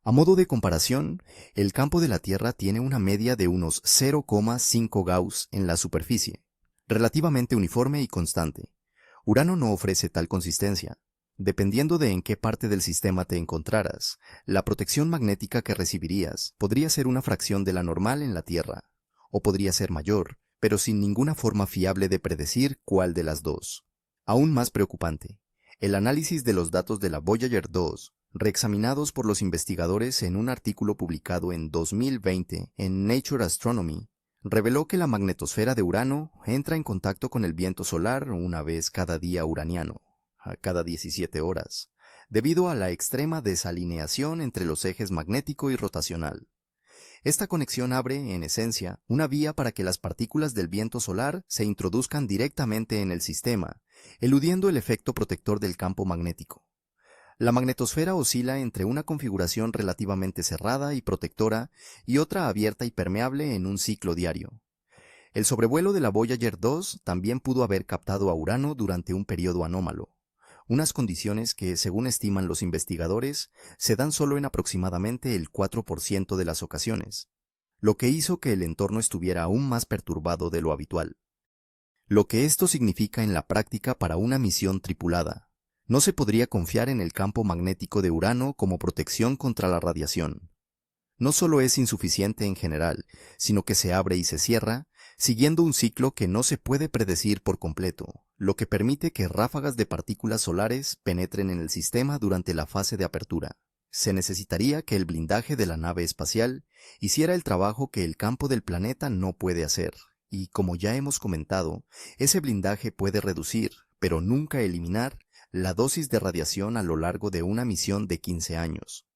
A modo de comparación, el campo de la Tierra tiene una media de unos 0,5 Gauss en la superficie, relativamente uniforme y constante. Urano no ofrece tal consistencia. Dependiendo de en qué parte del sistema te encontraras, la protección magnética que recibirías podría ser una fracción de la normal en la Tierra, o podría ser mayor, pero sin ninguna forma fiable de predecir cuál de las dos. Aún más preocupante, el análisis de los datos de la Voyager 2 reexaminados por los investigadores en un artículo publicado en 2020 en Nature Astronomy, reveló que la magnetosfera de Urano entra en contacto con el viento solar una vez cada día uraniano, a cada 17 horas, debido a la extrema desalineación entre los ejes magnético y rotacional. Esta conexión abre, en esencia, una vía para que las partículas del viento solar se introduzcan directamente en el sistema, eludiendo el efecto protector del campo magnético. La magnetosfera oscila entre una configuración relativamente cerrada y protectora y otra abierta y permeable en un ciclo diario. El sobrevuelo de la Voyager 2 también pudo haber captado a Urano durante un periodo anómalo, unas condiciones que, según estiman los investigadores, se dan solo en aproximadamente el 4% de las ocasiones, lo que hizo que el entorno estuviera aún más perturbado de lo habitual. Lo que esto significa en la práctica para una misión tripulada. No se podría confiar en el campo magnético de Urano como protección contra la radiación. No solo es insuficiente en general, sino que se abre y se cierra, siguiendo un ciclo que no se puede predecir por completo, lo que permite que ráfagas de partículas solares penetren en el sistema durante la fase de apertura. Se necesitaría que el blindaje de la nave espacial hiciera el trabajo que el campo del planeta no puede hacer, y como ya hemos comentado, ese blindaje puede reducir, pero nunca eliminar, la dosis de radiación a lo largo de una misión de 15 años.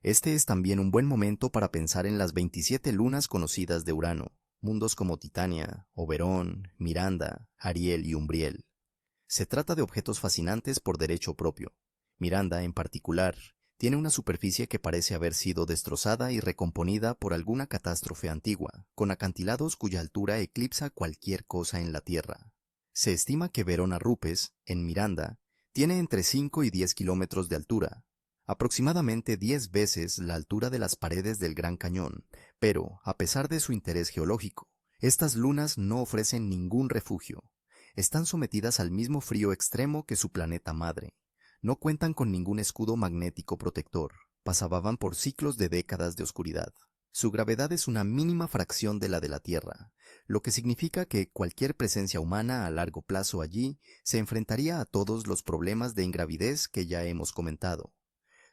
Este es también un buen momento para pensar en las 27 lunas conocidas de Urano, mundos como Titania, Oberón, Miranda, Ariel y Umbriel. Se trata de objetos fascinantes por derecho propio. Miranda, en particular, tiene una superficie que parece haber sido destrozada y recomponida por alguna catástrofe antigua, con acantilados cuya altura eclipsa cualquier cosa en la Tierra. Se estima que Verona Rupes, en Miranda, tiene entre 5 y 10 kilómetros de altura, aproximadamente 10 veces la altura de las paredes del Gran Cañón, pero, a pesar de su interés geológico, estas lunas no ofrecen ningún refugio. Están sometidas al mismo frío extremo que su planeta madre. No cuentan con ningún escudo magnético protector. Pasaban por ciclos de décadas de oscuridad. Su gravedad es una mínima fracción de la de la Tierra, lo que significa que cualquier presencia humana a largo plazo allí se enfrentaría a todos los problemas de ingravidez que ya hemos comentado.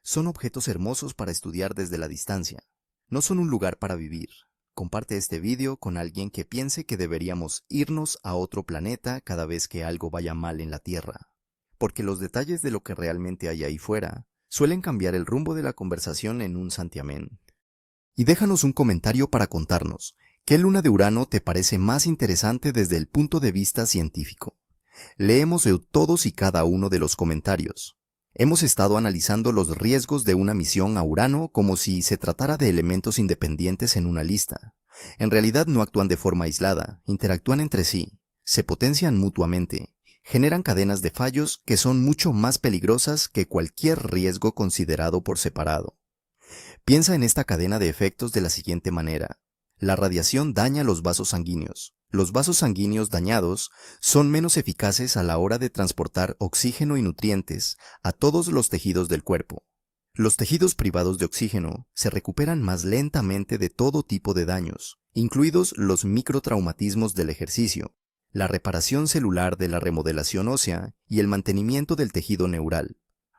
Son objetos hermosos para estudiar desde la distancia. No son un lugar para vivir. Comparte este vídeo con alguien que piense que deberíamos irnos a otro planeta cada vez que algo vaya mal en la Tierra. Porque los detalles de lo que realmente hay ahí fuera suelen cambiar el rumbo de la conversación en un santiamén. Y déjanos un comentario para contarnos, ¿qué luna de Urano te parece más interesante desde el punto de vista científico? Leemos de todos y cada uno de los comentarios. Hemos estado analizando los riesgos de una misión a Urano como si se tratara de elementos independientes en una lista. En realidad no actúan de forma aislada, interactúan entre sí, se potencian mutuamente, generan cadenas de fallos que son mucho más peligrosas que cualquier riesgo considerado por separado. Piensa en esta cadena de efectos de la siguiente manera. La radiación daña los vasos sanguíneos. Los vasos sanguíneos dañados son menos eficaces a la hora de transportar oxígeno y nutrientes a todos los tejidos del cuerpo. Los tejidos privados de oxígeno se recuperan más lentamente de todo tipo de daños, incluidos los microtraumatismos del ejercicio, la reparación celular de la remodelación ósea y el mantenimiento del tejido neural.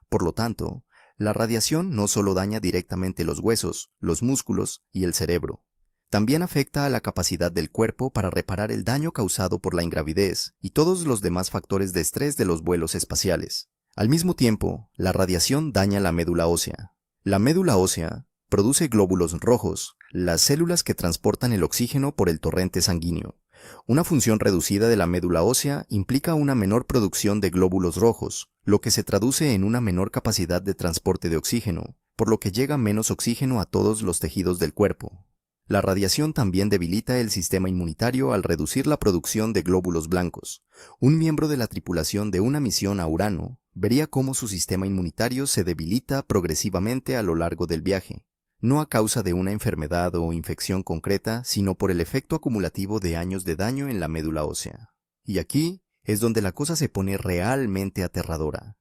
Por lo tanto, la radiación no solo daña directamente los huesos, los músculos y el cerebro. También afecta a la capacidad del cuerpo para reparar el daño causado por la ingravidez y todos los demás factores de estrés de los vuelos espaciales. Al mismo tiempo, la radiación daña la médula ósea. La médula ósea produce glóbulos rojos, las células que transportan el oxígeno por el torrente sanguíneo. Una función reducida de la médula ósea implica una menor producción de glóbulos rojos, lo que se traduce en una menor capacidad de transporte de oxígeno, por lo que llega menos oxígeno a todos los tejidos del cuerpo. La radiación también debilita el sistema inmunitario al reducir la producción de glóbulos blancos. Un miembro de la tripulación de una misión a Urano vería cómo su sistema inmunitario se debilita progresivamente a lo largo del viaje, no a causa de una enfermedad o infección concreta, sino por el efecto acumulativo de años de daño en la médula ósea. Y aquí es donde la cosa se pone realmente aterradora.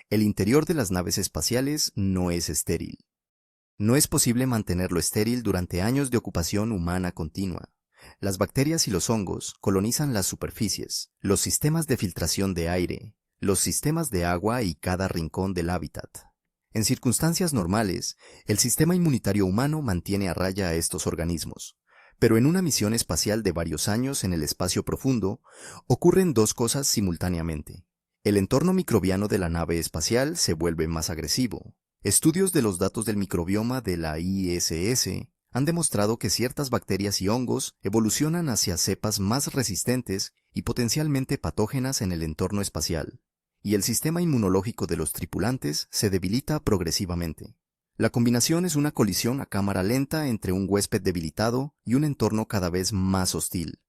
El interior de las naves espaciales no es estéril. No es posible mantenerlo estéril durante años de ocupación humana continua. Las bacterias y los hongos colonizan las superficies, los sistemas de filtración de aire, los sistemas de agua y cada rincón del hábitat. En circunstancias normales, el sistema inmunitario humano mantiene a raya a estos organismos, pero en una misión espacial de varios años en el espacio profundo, ocurren dos cosas simultáneamente. El entorno microbiano de la nave espacial se vuelve más agresivo. Estudios de los datos del microbioma de la ISS han demostrado que ciertas bacterias y hongos evolucionan hacia cepas más resistentes y potencialmente patógenas en el entorno espacial, y el sistema inmunológico de los tripulantes se debilita progresivamente. La combinación es una colisión a cámara lenta entre un huésped debilitado y un entorno cada vez más hostil.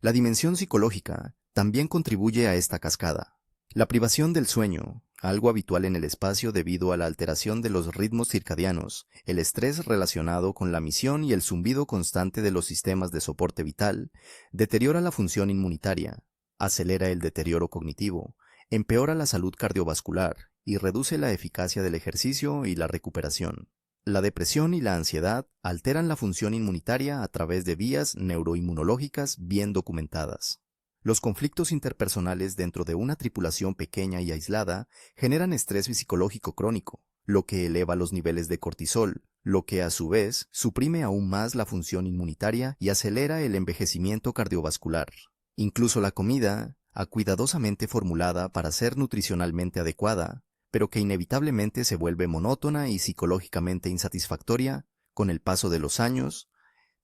La dimensión psicológica también contribuye a esta cascada. La privación del sueño, algo habitual en el espacio debido a la alteración de los ritmos circadianos, el estrés relacionado con la misión y el zumbido constante de los sistemas de soporte vital, deteriora la función inmunitaria, acelera el deterioro cognitivo, empeora la salud cardiovascular y reduce la eficacia del ejercicio y la recuperación. La depresión y la ansiedad alteran la función inmunitaria a través de vías neuroinmunológicas bien documentadas. Los conflictos interpersonales dentro de una tripulación pequeña y aislada generan estrés psicológico crónico, lo que eleva los niveles de cortisol, lo que a su vez suprime aún más la función inmunitaria y acelera el envejecimiento cardiovascular. Incluso la comida, cuidadosamente formulada para ser nutricionalmente adecuada, pero que inevitablemente se vuelve monótona y psicológicamente insatisfactoria, con el paso de los años,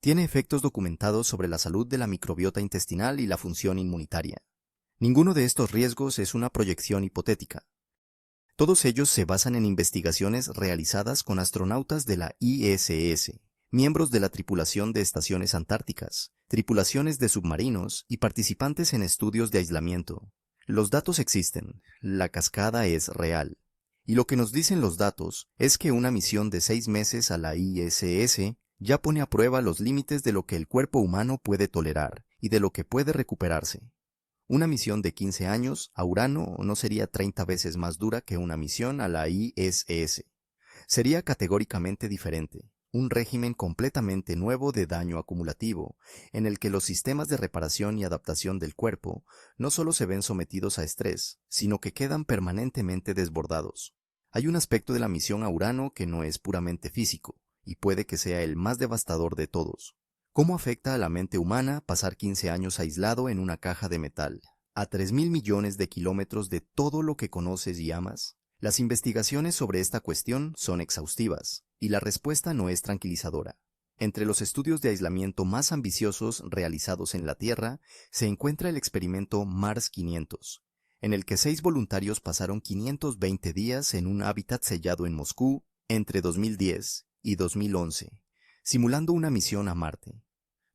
tiene efectos documentados sobre la salud de la microbiota intestinal y la función inmunitaria. Ninguno de estos riesgos es una proyección hipotética. Todos ellos se basan en investigaciones realizadas con astronautas de la ISS, miembros de la tripulación de estaciones antárticas, tripulaciones de submarinos y participantes en estudios de aislamiento. Los datos existen, la cascada es real. Y lo que nos dicen los datos es que una misión de 6 meses a la ISS ya pone a prueba los límites de lo que el cuerpo humano puede tolerar y de lo que puede recuperarse. Una misión de 15 años a Urano no sería 30 veces más dura que una misión a la ISS. Sería categóricamente diferente, un régimen completamente nuevo de daño acumulativo, en el que los sistemas de reparación y adaptación del cuerpo no solo se ven sometidos a estrés, sino que quedan permanentemente desbordados. Hay un aspecto de la misión a Urano que no es puramente físico, y puede que sea el más devastador de todos. ¿Cómo afecta a la mente humana pasar 15 años aislado en una caja de metal, a 3.000 millones de kilómetros de todo lo que conoces y amas? Las investigaciones sobre esta cuestión son exhaustivas, y la respuesta no es tranquilizadora. Entre los estudios de aislamiento más ambiciosos realizados en la Tierra se encuentra el experimento Mars 500, en el que 6 voluntarios pasaron 520 días en un hábitat sellado en Moscú entre 2010 y 2011, simulando una misión a Marte.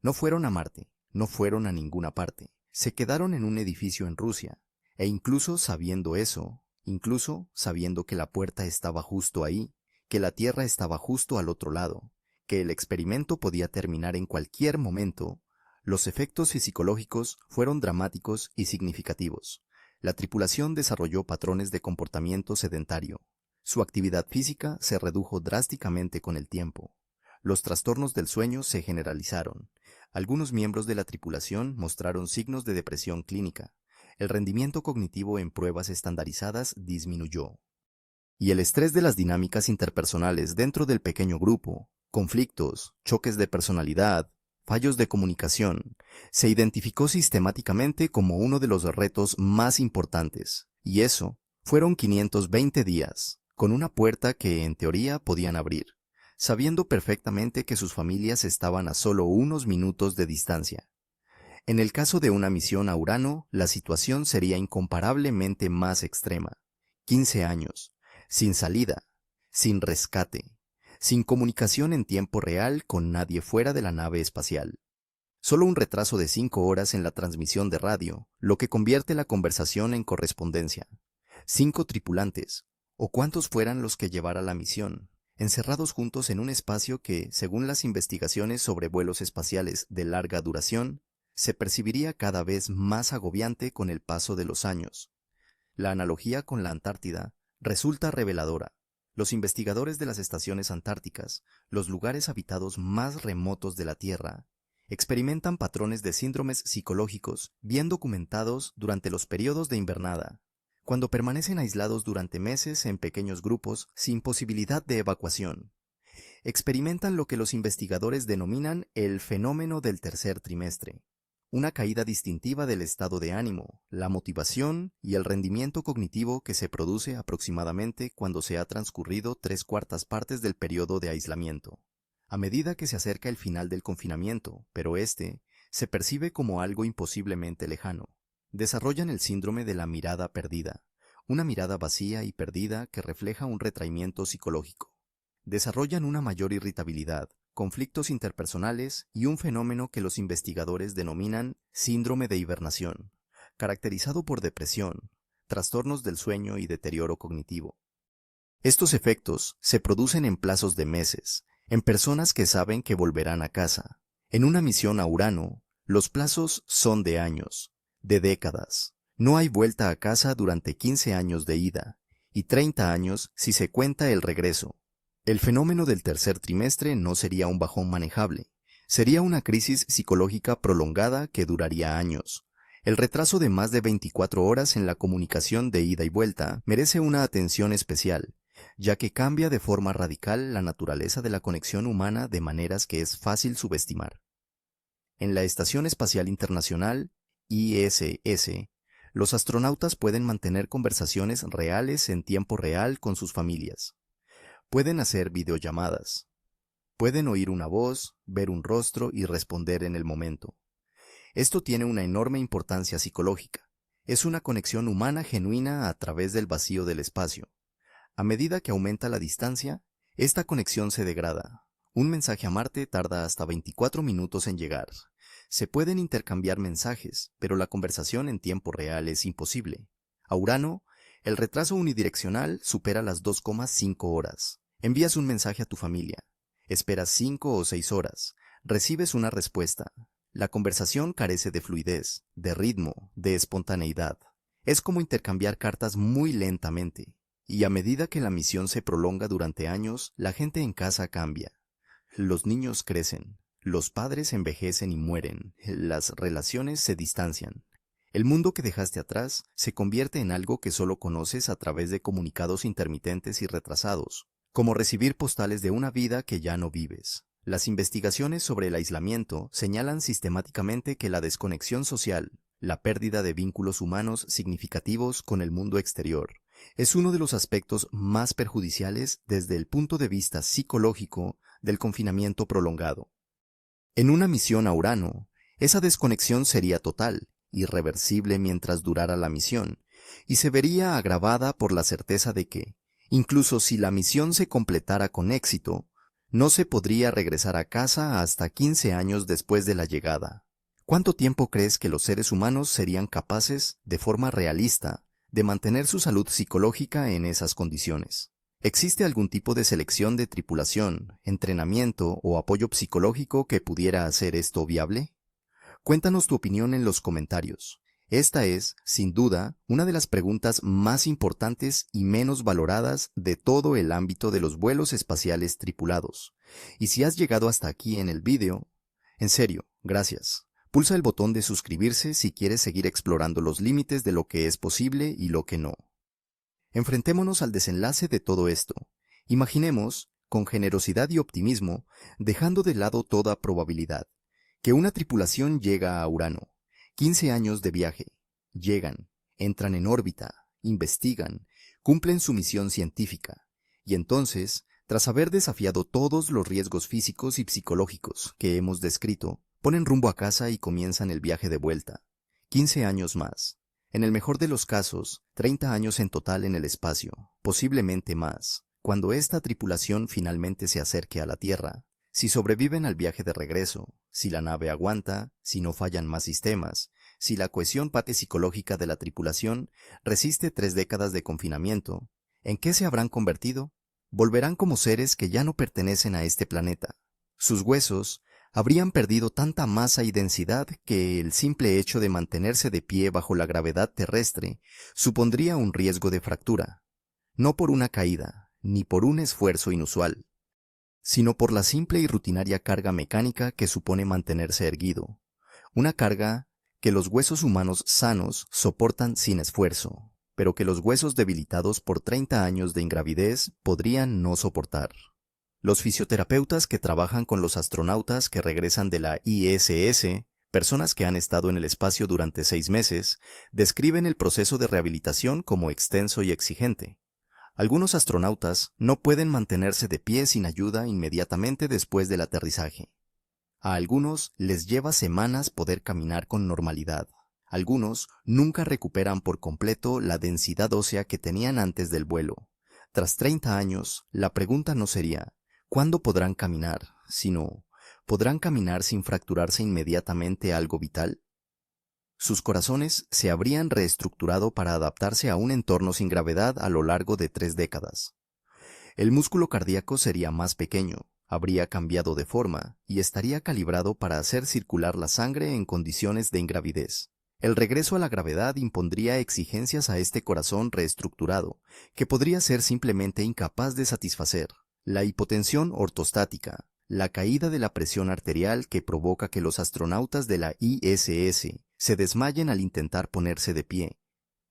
No fueron a Marte, no fueron a ninguna parte, se quedaron en un edificio en Rusia, e incluso sabiendo eso, incluso sabiendo que la puerta estaba justo ahí, que la Tierra estaba justo al otro lado, que el experimento podía terminar en cualquier momento, los efectos psicológicos fueron dramáticos y significativos. La tripulación desarrolló patrones de comportamiento sedentario. Su actividad física se redujo drásticamente con el tiempo. Los trastornos del sueño se generalizaron. Algunos miembros de la tripulación mostraron signos de depresión clínica. El rendimiento cognitivo en pruebas estandarizadas disminuyó. Y el estrés de las dinámicas interpersonales dentro del pequeño grupo, conflictos, choques de personalidad, fallos de comunicación, se identificó sistemáticamente como uno de los retos más importantes. Y eso fueron 520 días, con una puerta que en teoría podían abrir, sabiendo perfectamente que sus familias estaban a solo unos minutos de distancia. En el caso de una misión a Urano, la situación sería incomparablemente más extrema. 15 años, sin salida, sin rescate, sin comunicación en tiempo real con nadie fuera de la nave espacial. Solo un retraso de 5 horas en la transmisión de radio, lo que convierte la conversación en correspondencia. 5 tripulantes, o cuantos fueran los que llevara la misión, encerrados juntos en un espacio que, según las investigaciones sobre vuelos espaciales de larga duración, se percibiría cada vez más agobiante con el paso de los años. La analogía con la Antártida resulta reveladora. Los investigadores de las estaciones antárticas, los lugares habitados más remotos de la Tierra, experimentan patrones de síndromes psicológicos bien documentados durante los periodos de invernada, cuando permanecen aislados durante meses en pequeños grupos sin posibilidad de evacuación. Experimentan lo que los investigadores denominan el fenómeno del tercer trimestre, una caída distintiva del estado de ánimo, la motivación y el rendimiento cognitivo que se produce aproximadamente cuando se ha transcurrido 3/4 partes del periodo de aislamiento. A medida que se acerca el final del confinamiento, pero este se percibe como algo imposiblemente lejano, desarrollan el síndrome de la mirada perdida, una mirada vacía y perdida que refleja un retraimiento psicológico. Desarrollan una mayor irritabilidad, conflictos interpersonales y un fenómeno que los investigadores denominan síndrome de hibernación, caracterizado por depresión, trastornos del sueño y deterioro cognitivo. Estos efectos se producen en plazos de meses, en personas que saben que volverán a casa. En una misión a Urano, los plazos son de años, de décadas. No hay vuelta a casa durante 15 años de ida, y 30 años si se cuenta el regreso. El fenómeno del tercer trimestre no sería un bajón manejable, sería una crisis psicológica prolongada que duraría años. El retraso de más de 24 horas en la comunicación de ida y vuelta merece una atención especial, ya que cambia de forma radical la naturaleza de la conexión humana de maneras que es fácil subestimar. En la Estación Espacial Internacional, ISS, los astronautas pueden mantener conversaciones reales en tiempo real con sus familias. Pueden hacer videollamadas. Pueden oír una voz, ver un rostro y responder en el momento. Esto tiene una enorme importancia psicológica. Es una conexión humana genuina a través del vacío del espacio. A medida que aumenta la distancia, esta conexión se degrada. Un mensaje a Marte tarda hasta 24 minutos en llegar. Se pueden intercambiar mensajes, pero la conversación en tiempo real es imposible. A Urano, el retraso unidireccional supera las 2,5 horas. Envías un mensaje a tu familia. Esperas 5 o 6 horas. Recibes una respuesta. La conversación carece de fluidez, de ritmo, de espontaneidad. Es como intercambiar cartas muy lentamente. Y a medida que la misión se prolonga durante años, la gente en casa cambia. Los niños crecen. Los padres envejecen y mueren. Las relaciones se distancian. El mundo que dejaste atrás se convierte en algo que solo conoces a través de comunicados intermitentes y retrasados, como recibir postales de una vida que ya no vives. Las investigaciones sobre el aislamiento señalan sistemáticamente que la desconexión social, la pérdida de vínculos humanos significativos con el mundo exterior, es uno de los aspectos más perjudiciales desde el punto de vista psicológico del confinamiento prolongado. En una misión a Urano, esa desconexión sería total, irreversible mientras durara la misión, y se vería agravada por la certeza de que, incluso si la misión se completara con éxito, no se podría regresar a casa hasta 15 años después de la llegada. ¿Cuánto tiempo crees que los seres humanos serían capaces, de forma realista, de mantener su salud psicológica en esas condiciones? ¿Existe algún tipo de selección de tripulación, entrenamiento o apoyo psicológico que pudiera hacer esto viable? Cuéntanos tu opinión en los comentarios. Esta es, sin duda, una de las preguntas más importantes y menos valoradas de todo el ámbito de los vuelos espaciales tripulados. Y si has llegado hasta aquí en el vídeo, en serio, gracias. Pulsa el botón de suscribirse si quieres seguir explorando los límites de lo que es posible y lo que no. Enfrentémonos al desenlace de todo esto. Imaginemos, con generosidad y optimismo, dejando de lado toda probabilidad, que una tripulación llega a Urano. 15 años de viaje. Llegan, entran en órbita, investigan, cumplen su misión científica. Y entonces, tras haber desafiado todos los riesgos físicos y psicológicos que hemos descrito, ponen rumbo a casa y comienzan el viaje de vuelta. 15 años más. En el mejor de los casos, 30 años en total en el espacio, posiblemente más. Cuando esta tripulación finalmente se acerque a la Tierra, si sobreviven al viaje de regreso, si la nave aguanta, si no fallan más sistemas, si la cohesión psicológica de la tripulación resiste 3 décadas de confinamiento, ¿en qué se habrán convertido? Volverán como seres que ya no pertenecen a este planeta. Sus huesos habrían perdido tanta masa y densidad que el simple hecho de mantenerse de pie bajo la gravedad terrestre supondría un riesgo de fractura, no por una caída, ni por un esfuerzo inusual, sino por la simple y rutinaria carga mecánica que supone mantenerse erguido, una carga que los huesos humanos sanos soportan sin esfuerzo. pero que los huesos debilitados por 30 años de ingravidez podrían no soportar. Los fisioterapeutas que trabajan con los astronautas que regresan de la ISS, personas que han estado en el espacio durante 6 meses, describen el proceso de rehabilitación como extenso y exigente. Algunos astronautas no pueden mantenerse de pie sin ayuda inmediatamente después del aterrizaje. A algunos les lleva semanas poder caminar con normalidad. Algunos nunca recuperan por completo la densidad ósea que tenían antes del vuelo. Tras 30 años, la pregunta no sería ¿cuándo podrán caminar?, sino ¿podrán caminar sin fracturarse inmediatamente algo vital? Sus corazones se habrían reestructurado para adaptarse a un entorno sin gravedad a lo largo de 3 décadas. El músculo cardíaco sería más pequeño, habría cambiado de forma y estaría calibrado para hacer circular la sangre en condiciones de ingravidez. El regreso a la gravedad impondría exigencias a este corazón reestructurado, que podría ser simplemente incapaz de satisfacer. La hipotensión ortostática, la caída de la presión arterial que provoca que los astronautas de la ISS se desmayen al intentar ponerse de pie.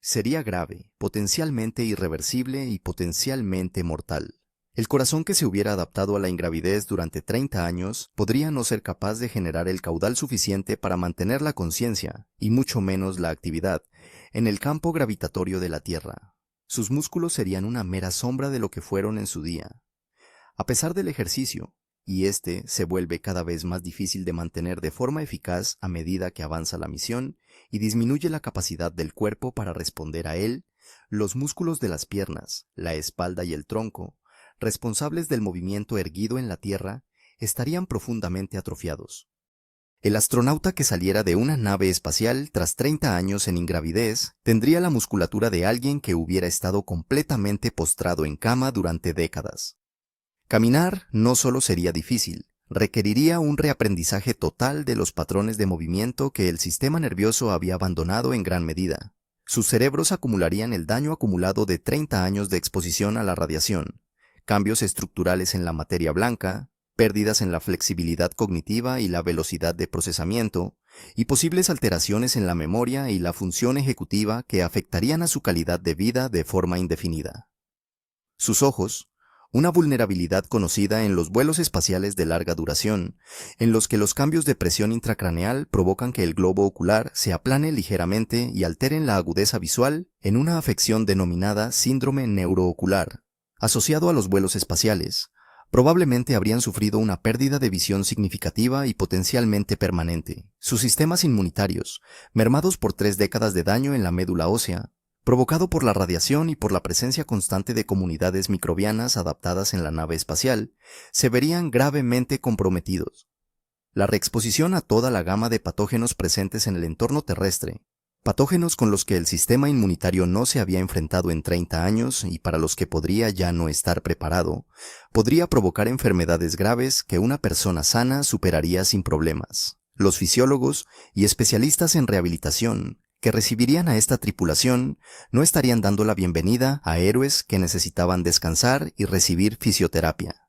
Sería grave, potencialmente irreversible y potencialmente mortal. El corazón que se hubiera adaptado a la ingravidez durante 30 años podría no ser capaz de generar el caudal suficiente para mantener la conciencia, y mucho menos la actividad, en el campo gravitatorio de la Tierra. Sus músculos serían una mera sombra de lo que fueron en su día. A pesar del ejercicio, y este se vuelve cada vez más difícil de mantener de forma eficaz a medida que avanza la misión y disminuye la capacidad del cuerpo para responder a él, los músculos de las piernas, la espalda y el tronco, responsables del movimiento erguido en la Tierra, estarían profundamente atrofiados. El astronauta que saliera de una nave espacial tras 30 años en ingravidez tendría la musculatura de alguien que hubiera estado completamente postrado en cama durante décadas. Caminar no solo sería difícil, requeriría un reaprendizaje total de los patrones de movimiento que el sistema nervioso había abandonado en gran medida. Sus cerebros acumularían el daño acumulado de 30 años de exposición a la radiación, cambios estructurales en la materia blanca, pérdidas en la flexibilidad cognitiva y la velocidad de procesamiento, y posibles alteraciones en la memoria y la función ejecutiva que afectarían a su calidad de vida de forma indefinida. Sus ojos, una vulnerabilidad conocida en los vuelos espaciales de larga duración, en los que los cambios de presión intracraneal provocan que el globo ocular se aplane ligeramente y alteren la agudeza visual en una afección denominada síndrome neuroocular. Asociado a los vuelos espaciales, probablemente habrían sufrido una pérdida de visión significativa y potencialmente permanente. Sus sistemas inmunitarios, mermados por 3 décadas de daño en la médula ósea, provocado por la radiación y por la presencia constante de comunidades microbianas adaptadas en la nave espacial, se verían gravemente comprometidos. La reexposición a toda la gama de patógenos presentes en el entorno terrestre, patógenos con los que el sistema inmunitario no se había enfrentado en 30 años y para los que podría ya no estar preparado, podría provocar enfermedades graves que una persona sana superaría sin problemas. Los fisiólogos y especialistas en rehabilitación que recibirían a esta tripulación no estarían dando la bienvenida a héroes que necesitaban descansar y recibir fisioterapia.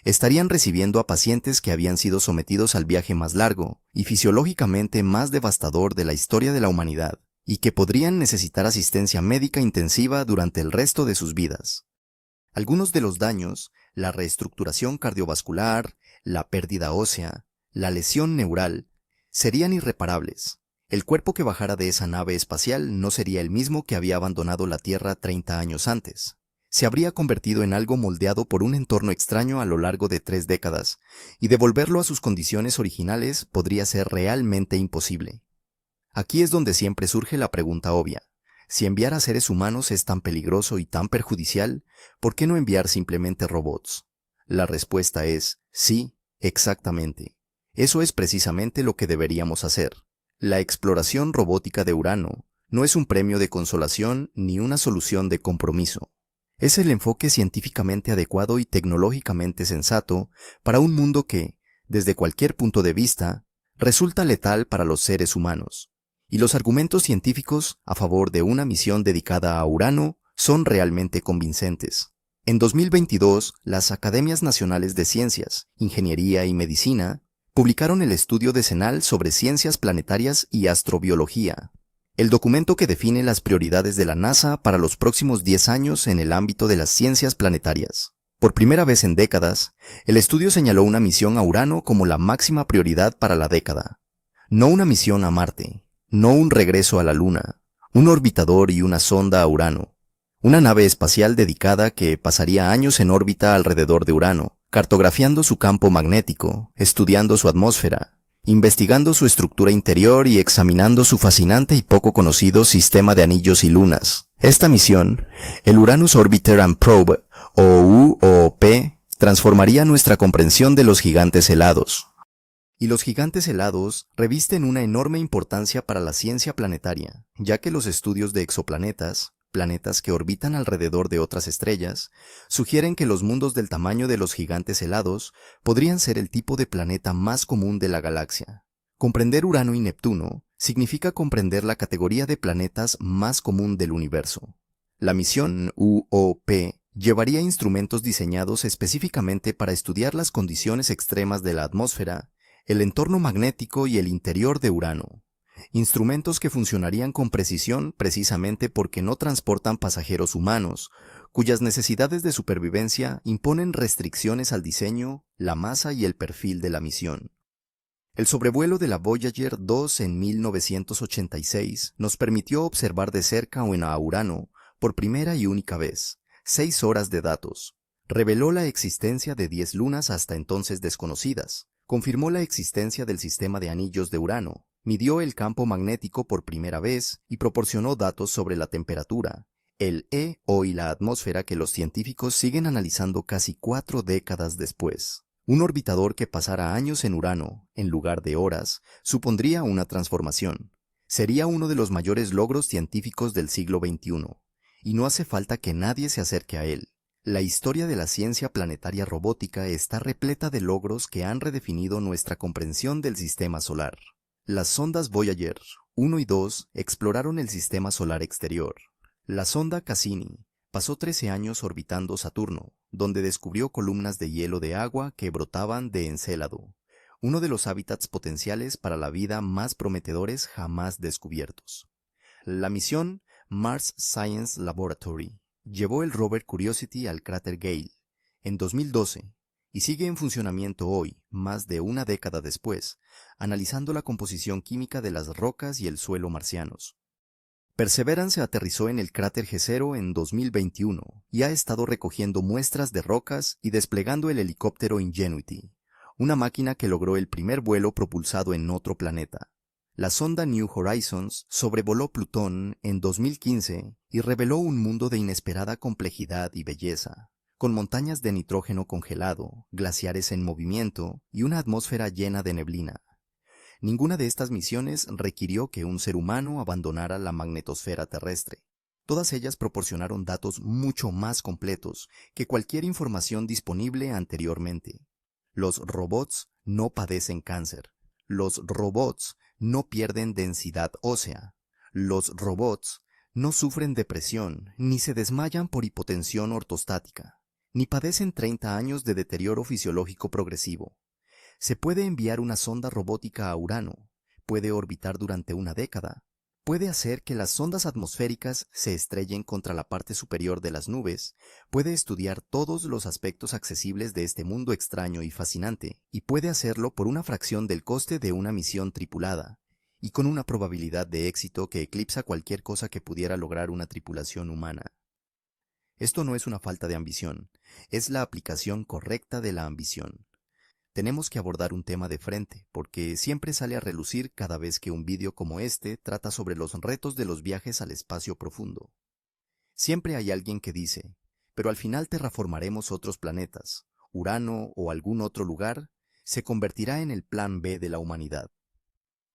Estarían recibiendo a pacientes que habían sido sometidos al viaje más largo y fisiológicamente más devastador de la historia de la humanidad, y que podrían necesitar asistencia médica intensiva durante el resto de sus vidas. Algunos de los daños, la reestructuración cardiovascular, la pérdida ósea, la lesión neural, serían irreparables. El cuerpo que bajara de esa nave espacial no sería el mismo que había abandonado la Tierra 30 años antes. Se habría convertido en algo moldeado por un entorno extraño a lo largo de 3 décadas, y devolverlo a sus condiciones originales podría ser realmente imposible. Aquí es donde siempre surge la pregunta obvia. Si enviar a seres humanos es tan peligroso y tan perjudicial, ¿por qué no enviar simplemente robots? La respuesta es sí, exactamente. Eso es precisamente lo que deberíamos hacer. La exploración robótica de Urano no es un premio de consolación ni una solución de compromiso. Es el enfoque científicamente adecuado y tecnológicamente sensato para un mundo que, desde cualquier punto de vista, resulta letal para los seres humanos. Y los argumentos científicos a favor de una misión dedicada a Urano son realmente convincentes. En 2022, las Academias Nacionales de Ciencias, Ingeniería y Medicina publicaron el estudio decenal sobre ciencias planetarias y astrobiología. el documento que define las prioridades de la NASA para los próximos 10 años en el ámbito de las ciencias planetarias. Por primera vez en décadas, el estudio señaló una misión a Urano como la máxima prioridad para la década. No una misión a Marte, no un regreso a la Luna, un orbitador y una sonda a Urano. Una nave espacial dedicada que pasaría años en órbita alrededor de Urano, cartografiando su campo magnético, estudiando su atmósfera, investigando su estructura interior y examinando su fascinante y poco conocido sistema de anillos y lunas. Esta misión, el Uranus Orbiter and Probe, o UOP, transformaría nuestra comprensión de los gigantes helados. Y los gigantes helados revisten una enorme importancia para la ciencia planetaria, ya que los estudios de exoplanetas, planetas que orbitan alrededor de otras estrellas, sugieren que los mundos del tamaño de los gigantes helados podrían ser el tipo de planeta más común de la galaxia. Comprender Urano y Neptuno significa comprender la categoría de planetas más común del universo. La misión UOP llevaría instrumentos diseñados específicamente para estudiar las condiciones extremas de la atmósfera, el entorno magnético y el interior de Urano. Instrumentos que funcionarían con precisión precisamente porque no transportan pasajeros humanos, cuyas necesidades de supervivencia imponen restricciones al diseño, la masa y el perfil de la misión. El sobrevuelo de la Voyager 2 en 1986 nos permitió observar de cerca a Urano, por primera y única vez, 6 horas de datos. Reveló la existencia de 10 lunas hasta entonces desconocidas. Confirmó la existencia del sistema de anillos de Urano. Midió el campo magnético por primera vez y proporcionó datos sobre la temperatura, el EO y la atmósfera que los científicos siguen analizando casi 4 décadas después. Un orbitador que pasara años en Urano, en lugar de horas, supondría una transformación. Sería uno de los mayores logros científicos del siglo XXI, y no hace falta que nadie se acerque a él. La historia de la ciencia planetaria robótica está repleta de logros que han redefinido nuestra comprensión del sistema solar. Las sondas Voyager 1 y 2 exploraron el sistema solar exterior. La sonda Cassini pasó 13 años orbitando Saturno, donde descubrió columnas de hielo de agua que brotaban de Encélado, uno de los hábitats potenciales para la vida más prometedores jamás descubiertos. La misión Mars Science Laboratory llevó el rover Curiosity al cráter Gale en 2012 y sigue en funcionamiento hoy, más de una década después, analizando la composición química de las rocas y el suelo marcianos. Perseverance aterrizó en el cráter Jezero en 2021 y ha estado recogiendo muestras de rocas y desplegando el helicóptero Ingenuity, una máquina que logró el primer vuelo propulsado en otro planeta. La sonda New Horizons sobrevoló Plutón en 2015 y reveló un mundo de inesperada complejidad y belleza, con montañas de nitrógeno congelado, glaciares en movimiento y una atmósfera llena de neblina. Ninguna de estas misiones requirió que un ser humano abandonara la magnetosfera terrestre. Todas ellas proporcionaron datos mucho más completos que cualquier información disponible anteriormente. Los robots no padecen cáncer. Los robots no pierden densidad ósea. Los robots no sufren depresión, ni se desmayan por hipotensión ortostática, ni padecen 30 años de deterioro fisiológico progresivo. Se puede enviar una sonda robótica a Urano, puede orbitar durante una década, puede hacer que las sondas atmosféricas se estrellen contra la parte superior de las nubes, puede estudiar todos los aspectos accesibles de este mundo extraño y fascinante, y puede hacerlo por una fracción del coste de una misión tripulada, y con una probabilidad de éxito que eclipsa cualquier cosa que pudiera lograr una tripulación humana. Esto no es una falta de ambición, es la aplicación correcta de la ambición. Tenemos que abordar un tema de frente, porque siempre sale a relucir cada vez que un vídeo como este trata sobre los retos de los viajes al espacio profundo. Siempre hay alguien que dice, pero al final terraformaremos otros planetas, Urano o algún otro lugar, se convertirá en el plan B de la humanidad.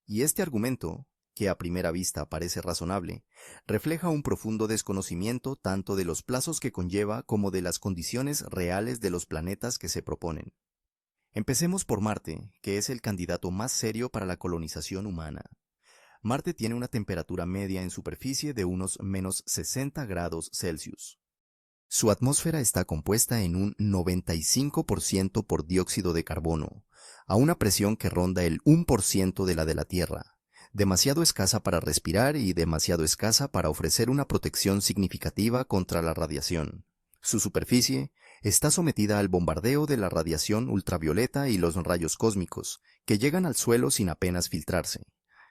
Y este argumento, que a primera vista parece razonable, refleja un profundo desconocimiento tanto de los plazos que conlleva como de las condiciones reales de los planetas que se proponen. Empecemos por Marte, que es el candidato más serio para la colonización humana. Marte tiene una temperatura media en superficie de unos menos 60 grados Celsius. Su atmósfera está compuesta en un 95% por dióxido de carbono, a una presión que ronda el 1% de la Tierra, demasiado escasa para respirar y demasiado escasa para ofrecer una protección significativa contra la radiación. Su superficie está sometida al bombardeo de la radiación ultravioleta y los rayos cósmicos, que llegan al suelo sin apenas filtrarse.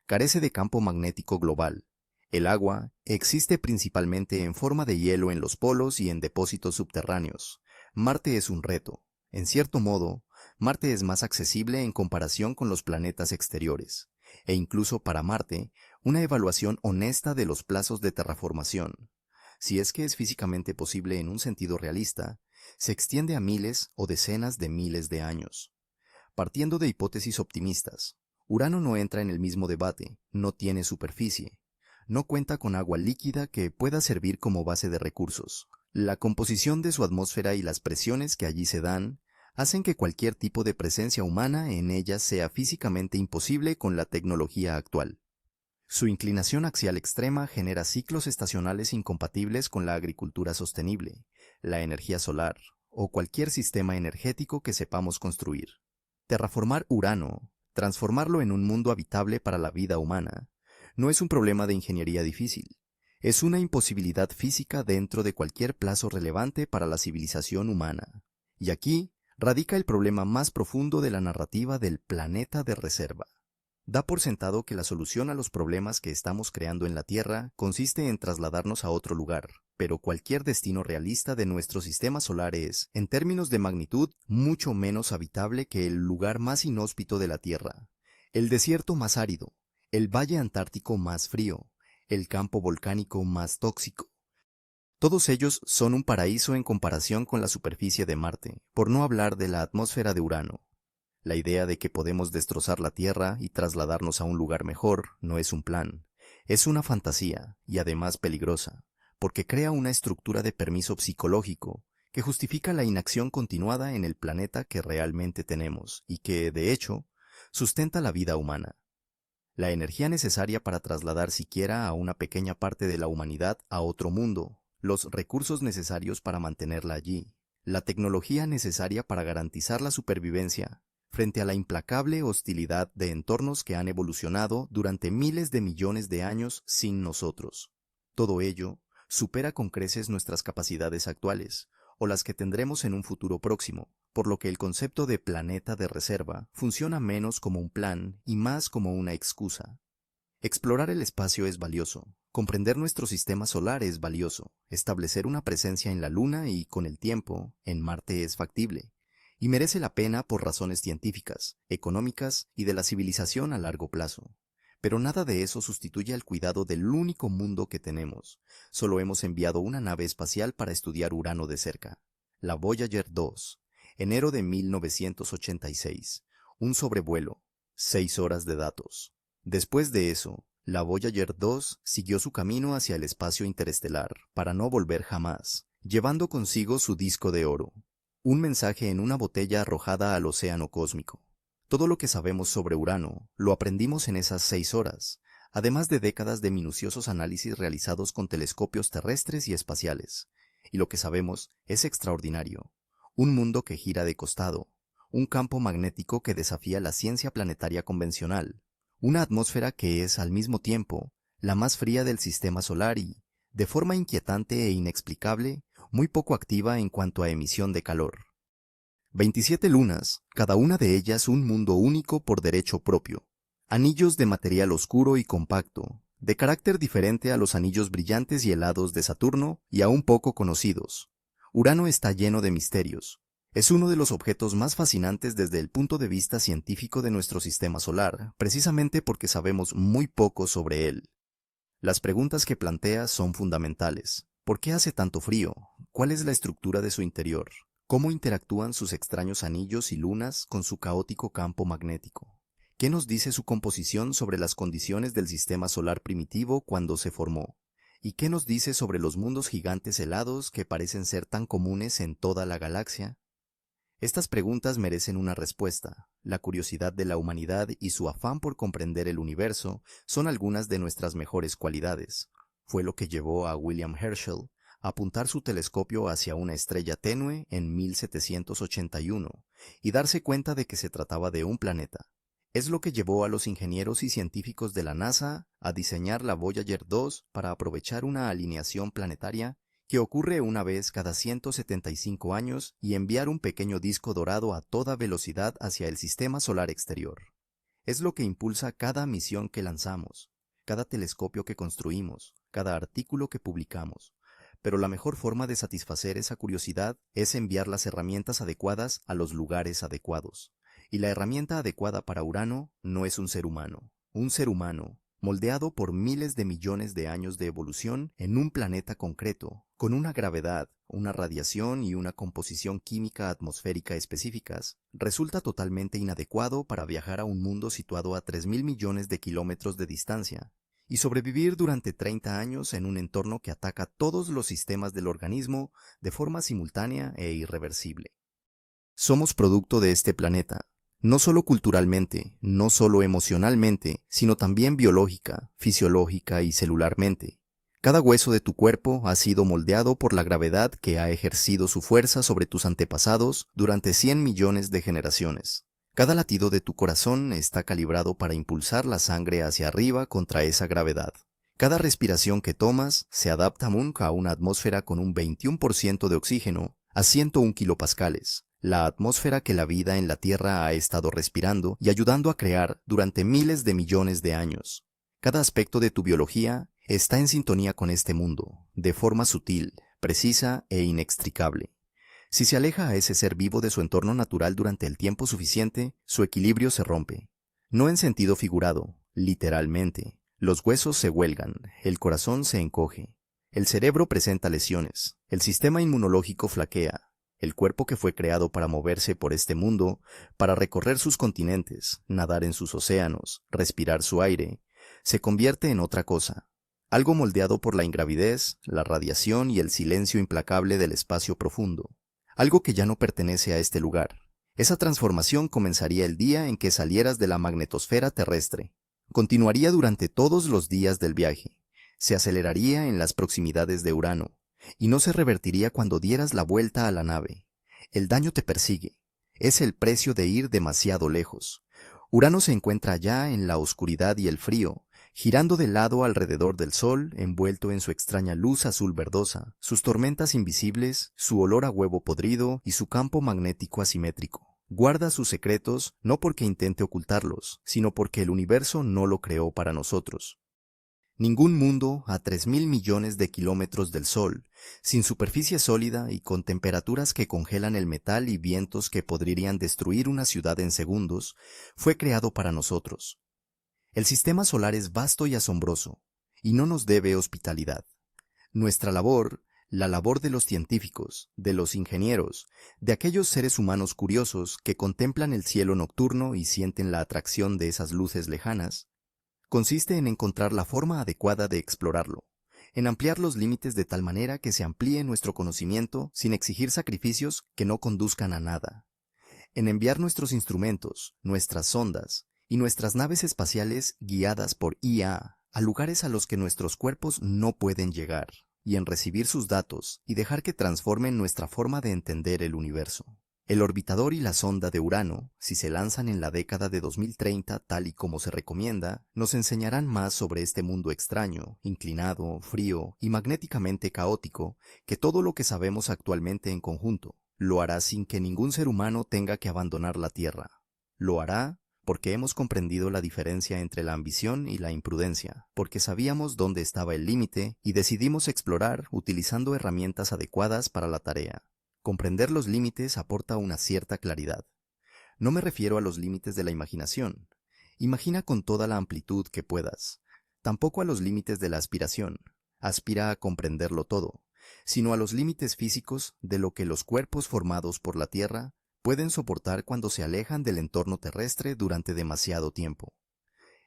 Carece de campo magnético global. El agua existe principalmente en forma de hielo en los polos y en depósitos subterráneos. Marte es un reto. En cierto modo, Marte es más accesible en comparación con los planetas exteriores, e incluso para Marte, una evaluación honesta de los plazos de terraformación, si es que es físicamente posible en un sentido realista, se extiende a miles o decenas de miles de años. Partiendo de hipótesis optimistas, Urano no entra en el mismo debate, no tiene superficie, no cuenta con agua líquida que pueda servir como base de recursos. La composición de su atmósfera y las presiones que allí se dan hacen que cualquier tipo de presencia humana en ella sea físicamente imposible con la tecnología actual. Su inclinación axial extrema genera ciclos estacionales incompatibles con la agricultura sostenible, la energía solar o cualquier sistema energético que sepamos construir. Terraformar Urano, transformarlo en un mundo habitable para la vida humana, no es un problema de ingeniería difícil. Es una imposibilidad física dentro de cualquier plazo relevante para la civilización humana. Y aquí radica el problema más profundo de la narrativa del planeta de reserva. Da por sentado que la solución a los problemas que estamos creando en la Tierra consiste en trasladarnos a otro lugar, pero cualquier destino realista de nuestro sistema solar es, en términos de magnitud, mucho menos habitable que el lugar más inhóspito de la Tierra, el desierto más árido, el valle antártico más frío, el campo volcánico más tóxico. Todos ellos son un paraíso en comparación con la superficie de Marte, por no hablar de la atmósfera de Urano. La idea de que podemos destrozar la Tierra y trasladarnos a un lugar mejor no es un plan, es una fantasía y además peligrosa, porque crea una estructura de permiso psicológico que justifica la inacción continuada en el planeta que realmente tenemos y que, de hecho, sustenta la vida humana. La energía necesaria para trasladar siquiera a una pequeña parte de la humanidad a otro mundo, los recursos necesarios para mantenerla allí, la tecnología necesaria para garantizar la supervivencia frente a la implacable hostilidad de entornos que han evolucionado durante miles de millones de años sin nosotros. Todo ello supera con creces nuestras capacidades actuales, o las que tendremos en un futuro próximo, por lo que el concepto de planeta de reserva funciona menos como un plan y más como una excusa. Explorar el espacio es valioso, comprender nuestro sistema solar es valioso, establecer una presencia en la Luna y, con el tiempo, en Marte es factible, y merece la pena por razones científicas, económicas y de la civilización a largo plazo. Pero nada de eso sustituye al cuidado del único mundo que tenemos. Solo hemos enviado una nave espacial para estudiar Urano de cerca. La Voyager 2, enero de 1986. Un sobrevuelo, 6 horas de datos. Después de eso, la Voyager 2 siguió su camino hacia el espacio interestelar, para no volver jamás, llevando consigo su disco de oro. Un mensaje en una botella arrojada al océano cósmico. Todo lo que sabemos sobre Urano lo aprendimos en esas 6 horas, además de décadas de minuciosos análisis realizados con telescopios terrestres y espaciales. Y lo que sabemos es extraordinario. Un mundo que gira de costado, un campo magnético que desafía la ciencia planetaria convencional, una atmósfera que es al mismo tiempo la más fría del sistema solar y, de forma inquietante e inexplicable, muy poco activa en cuanto a emisión de calor. 27 lunas, cada una de ellas un mundo único por derecho propio. Anillos de material oscuro y compacto, de carácter diferente a los anillos brillantes y helados de Saturno y aún poco conocidos. Urano está lleno de misterios. Es uno de los objetos más fascinantes desde el punto de vista científico de nuestro sistema solar, precisamente porque sabemos muy poco sobre él. Las preguntas que plantea son fundamentales. ¿Por qué hace tanto frío? ¿Cuál es la estructura de su interior? ¿Cómo interactúan sus extraños anillos y lunas con su caótico campo magnético? ¿Qué nos dice su composición sobre las condiciones del sistema solar primitivo cuando se formó? ¿Y qué nos dice sobre los mundos gigantes helados que parecen ser tan comunes en toda la galaxia? Estas preguntas merecen una respuesta. La curiosidad de la humanidad y su afán por comprender el universo son algunas de nuestras mejores cualidades. Fue lo que llevó a William Herschel a apuntar su telescopio hacia una estrella tenue en 1781 y darse cuenta de que se trataba de un planeta. Es lo que llevó a los ingenieros y científicos de la NASA a diseñar la Voyager 2 para aprovechar una alineación planetaria que ocurre una vez cada 175 años y enviar un pequeño disco dorado a toda velocidad hacia el sistema solar exterior. Es lo que impulsa cada misión que lanzamos, cada telescopio que construimos, cada artículo que publicamos. Pero la mejor forma de satisfacer esa curiosidad es enviar las herramientas adecuadas a los lugares adecuados. Y la herramienta adecuada para Urano no es un ser humano, moldeado por miles de millones de años de evolución en un planeta concreto, con una gravedad, una radiación y una composición química atmosférica específicas, resulta totalmente inadecuado para viajar a un mundo situado a 3.000 millones de kilómetros de distancia y sobrevivir durante 30 años en un entorno que ataca todos los sistemas del organismo de forma simultánea e irreversible. Somos producto de este planeta. No solo culturalmente, no solo emocionalmente, sino también biológica, fisiológica y celularmente. Cada hueso de tu cuerpo ha sido moldeado por la gravedad que ha ejercido su fuerza sobre tus antepasados durante 100 millones de generaciones. Cada latido de tu corazón está calibrado para impulsar la sangre hacia arriba contra esa gravedad. Cada respiración que tomas se adapta a una atmósfera con un 21% de oxígeno a 101 kilopascales. La atmósfera que la vida en la Tierra ha estado respirando y ayudando a crear durante miles de millones de años. Cada aspecto de tu biología está en sintonía con este mundo, de forma sutil, precisa e inextricable. Si se aleja a ese ser vivo de su entorno natural durante el tiempo suficiente, su equilibrio se rompe. No en sentido figurado, literalmente. Los huesos se huelgan, el corazón se encoge, el cerebro presenta lesiones, el sistema inmunológico flaquea. El cuerpo que fue creado para moverse por este mundo, para recorrer sus continentes, nadar en sus océanos, respirar su aire, se convierte en otra cosa, algo moldeado por la ingravidez, la radiación y el silencio implacable del espacio profundo, algo que ya no pertenece a este lugar. Esa transformación comenzaría el día en que salieras de la magnetosfera terrestre, continuaría durante todos los días del viaje, se aceleraría en las proximidades de Urano, y no se revertiría cuando dieras la vuelta a la nave. El daño te persigue. Es el precio de ir demasiado lejos. Urano se encuentra allá en la oscuridad y el frío, girando de lado alrededor del Sol, envuelto en su extraña luz azul verdosa, sus tormentas invisibles, su olor a huevo podrido y su campo magnético asimétrico. Guarda sus secretos no porque intente ocultarlos, sino porque el universo no lo creó para nosotros. Ningún mundo a 3.000 millones de kilómetros del Sol, sin superficie sólida y con temperaturas que congelan el metal y vientos que podrían destruir una ciudad en segundos, fue creado para nosotros. El sistema solar es vasto y asombroso, y no nos debe hospitalidad. Nuestra labor, la labor de los científicos, de los ingenieros, de aquellos seres humanos curiosos que contemplan el cielo nocturno y sienten la atracción de esas luces lejanas, consiste en encontrar la forma adecuada de explorarlo, en ampliar los límites de tal manera que se amplíe nuestro conocimiento sin exigir sacrificios que no conduzcan a nada, en enviar nuestros instrumentos, nuestras sondas y nuestras naves espaciales guiadas por IA a lugares a los que nuestros cuerpos no pueden llegar, y en recibir sus datos y dejar que transformen nuestra forma de entender el universo. El orbitador y la sonda de Urano, si se lanzan en la década de 2030 tal y como se recomienda, nos enseñarán más sobre este mundo extraño, inclinado, frío y magnéticamente caótico que todo lo que sabemos actualmente en conjunto. Lo hará sin que ningún ser humano tenga que abandonar la Tierra. Lo hará porque hemos comprendido la diferencia entre la ambición y la imprudencia, porque sabíamos dónde estaba el límite y decidimos explorar utilizando herramientas adecuadas para la tarea. Comprender los límites aporta una cierta claridad. No me refiero a los límites de la imaginación. Imagina con toda la amplitud que puedas. Tampoco a los límites de la aspiración. Aspira a comprenderlo todo, sino a los límites físicos de lo que los cuerpos formados por la Tierra pueden soportar cuando se alejan del entorno terrestre durante demasiado tiempo.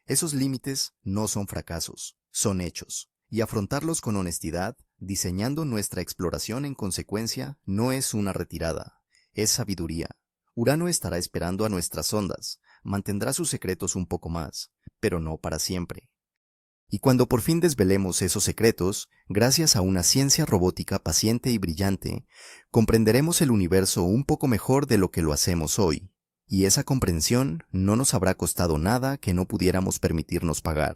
Esos límites no son fracasos, son hechos. Y afrontarlos con honestidad, diseñando nuestra exploración en consecuencia, no es una retirada, es sabiduría. Urano estará esperando a nuestras sondas, mantendrá sus secretos un poco más, pero no para siempre. Y cuando por fin desvelemos esos secretos, gracias a una ciencia robótica paciente y brillante, comprenderemos el universo un poco mejor de lo que lo hacemos hoy. Y esa comprensión no nos habrá costado nada que no pudiéramos permitirnos pagar.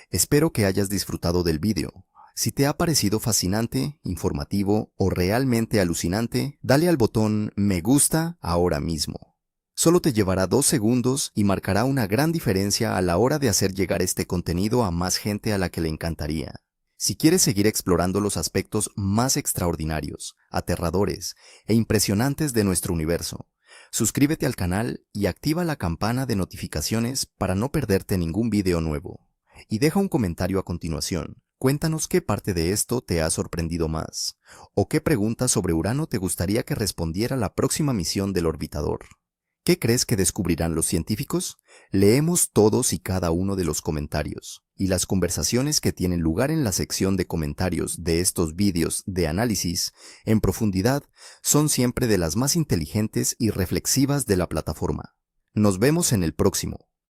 Espero que hayas disfrutado del vídeo. Si te ha parecido fascinante, informativo o realmente alucinante, dale al botón me gusta ahora mismo. Solo te llevará 2 segundos y marcará una gran diferencia a la hora de hacer llegar este contenido a más gente a la que le encantaría. Si quieres seguir explorando los aspectos más extraordinarios, aterradores e impresionantes de nuestro universo, suscríbete al canal y activa la campana de notificaciones para no perderte ningún video nuevo. Y deja un comentario a continuación. Cuéntanos qué parte de esto te ha sorprendido más, o qué pregunta sobre Urano te gustaría que respondiera la próxima misión del orbitador. ¿Qué crees que descubrirán los científicos? Leemos todos y cada uno de los comentarios, y las conversaciones que tienen lugar en la sección de comentarios de estos vídeos de análisis en profundidad son siempre de las más inteligentes y reflexivas de la plataforma. Nos vemos en el próximo.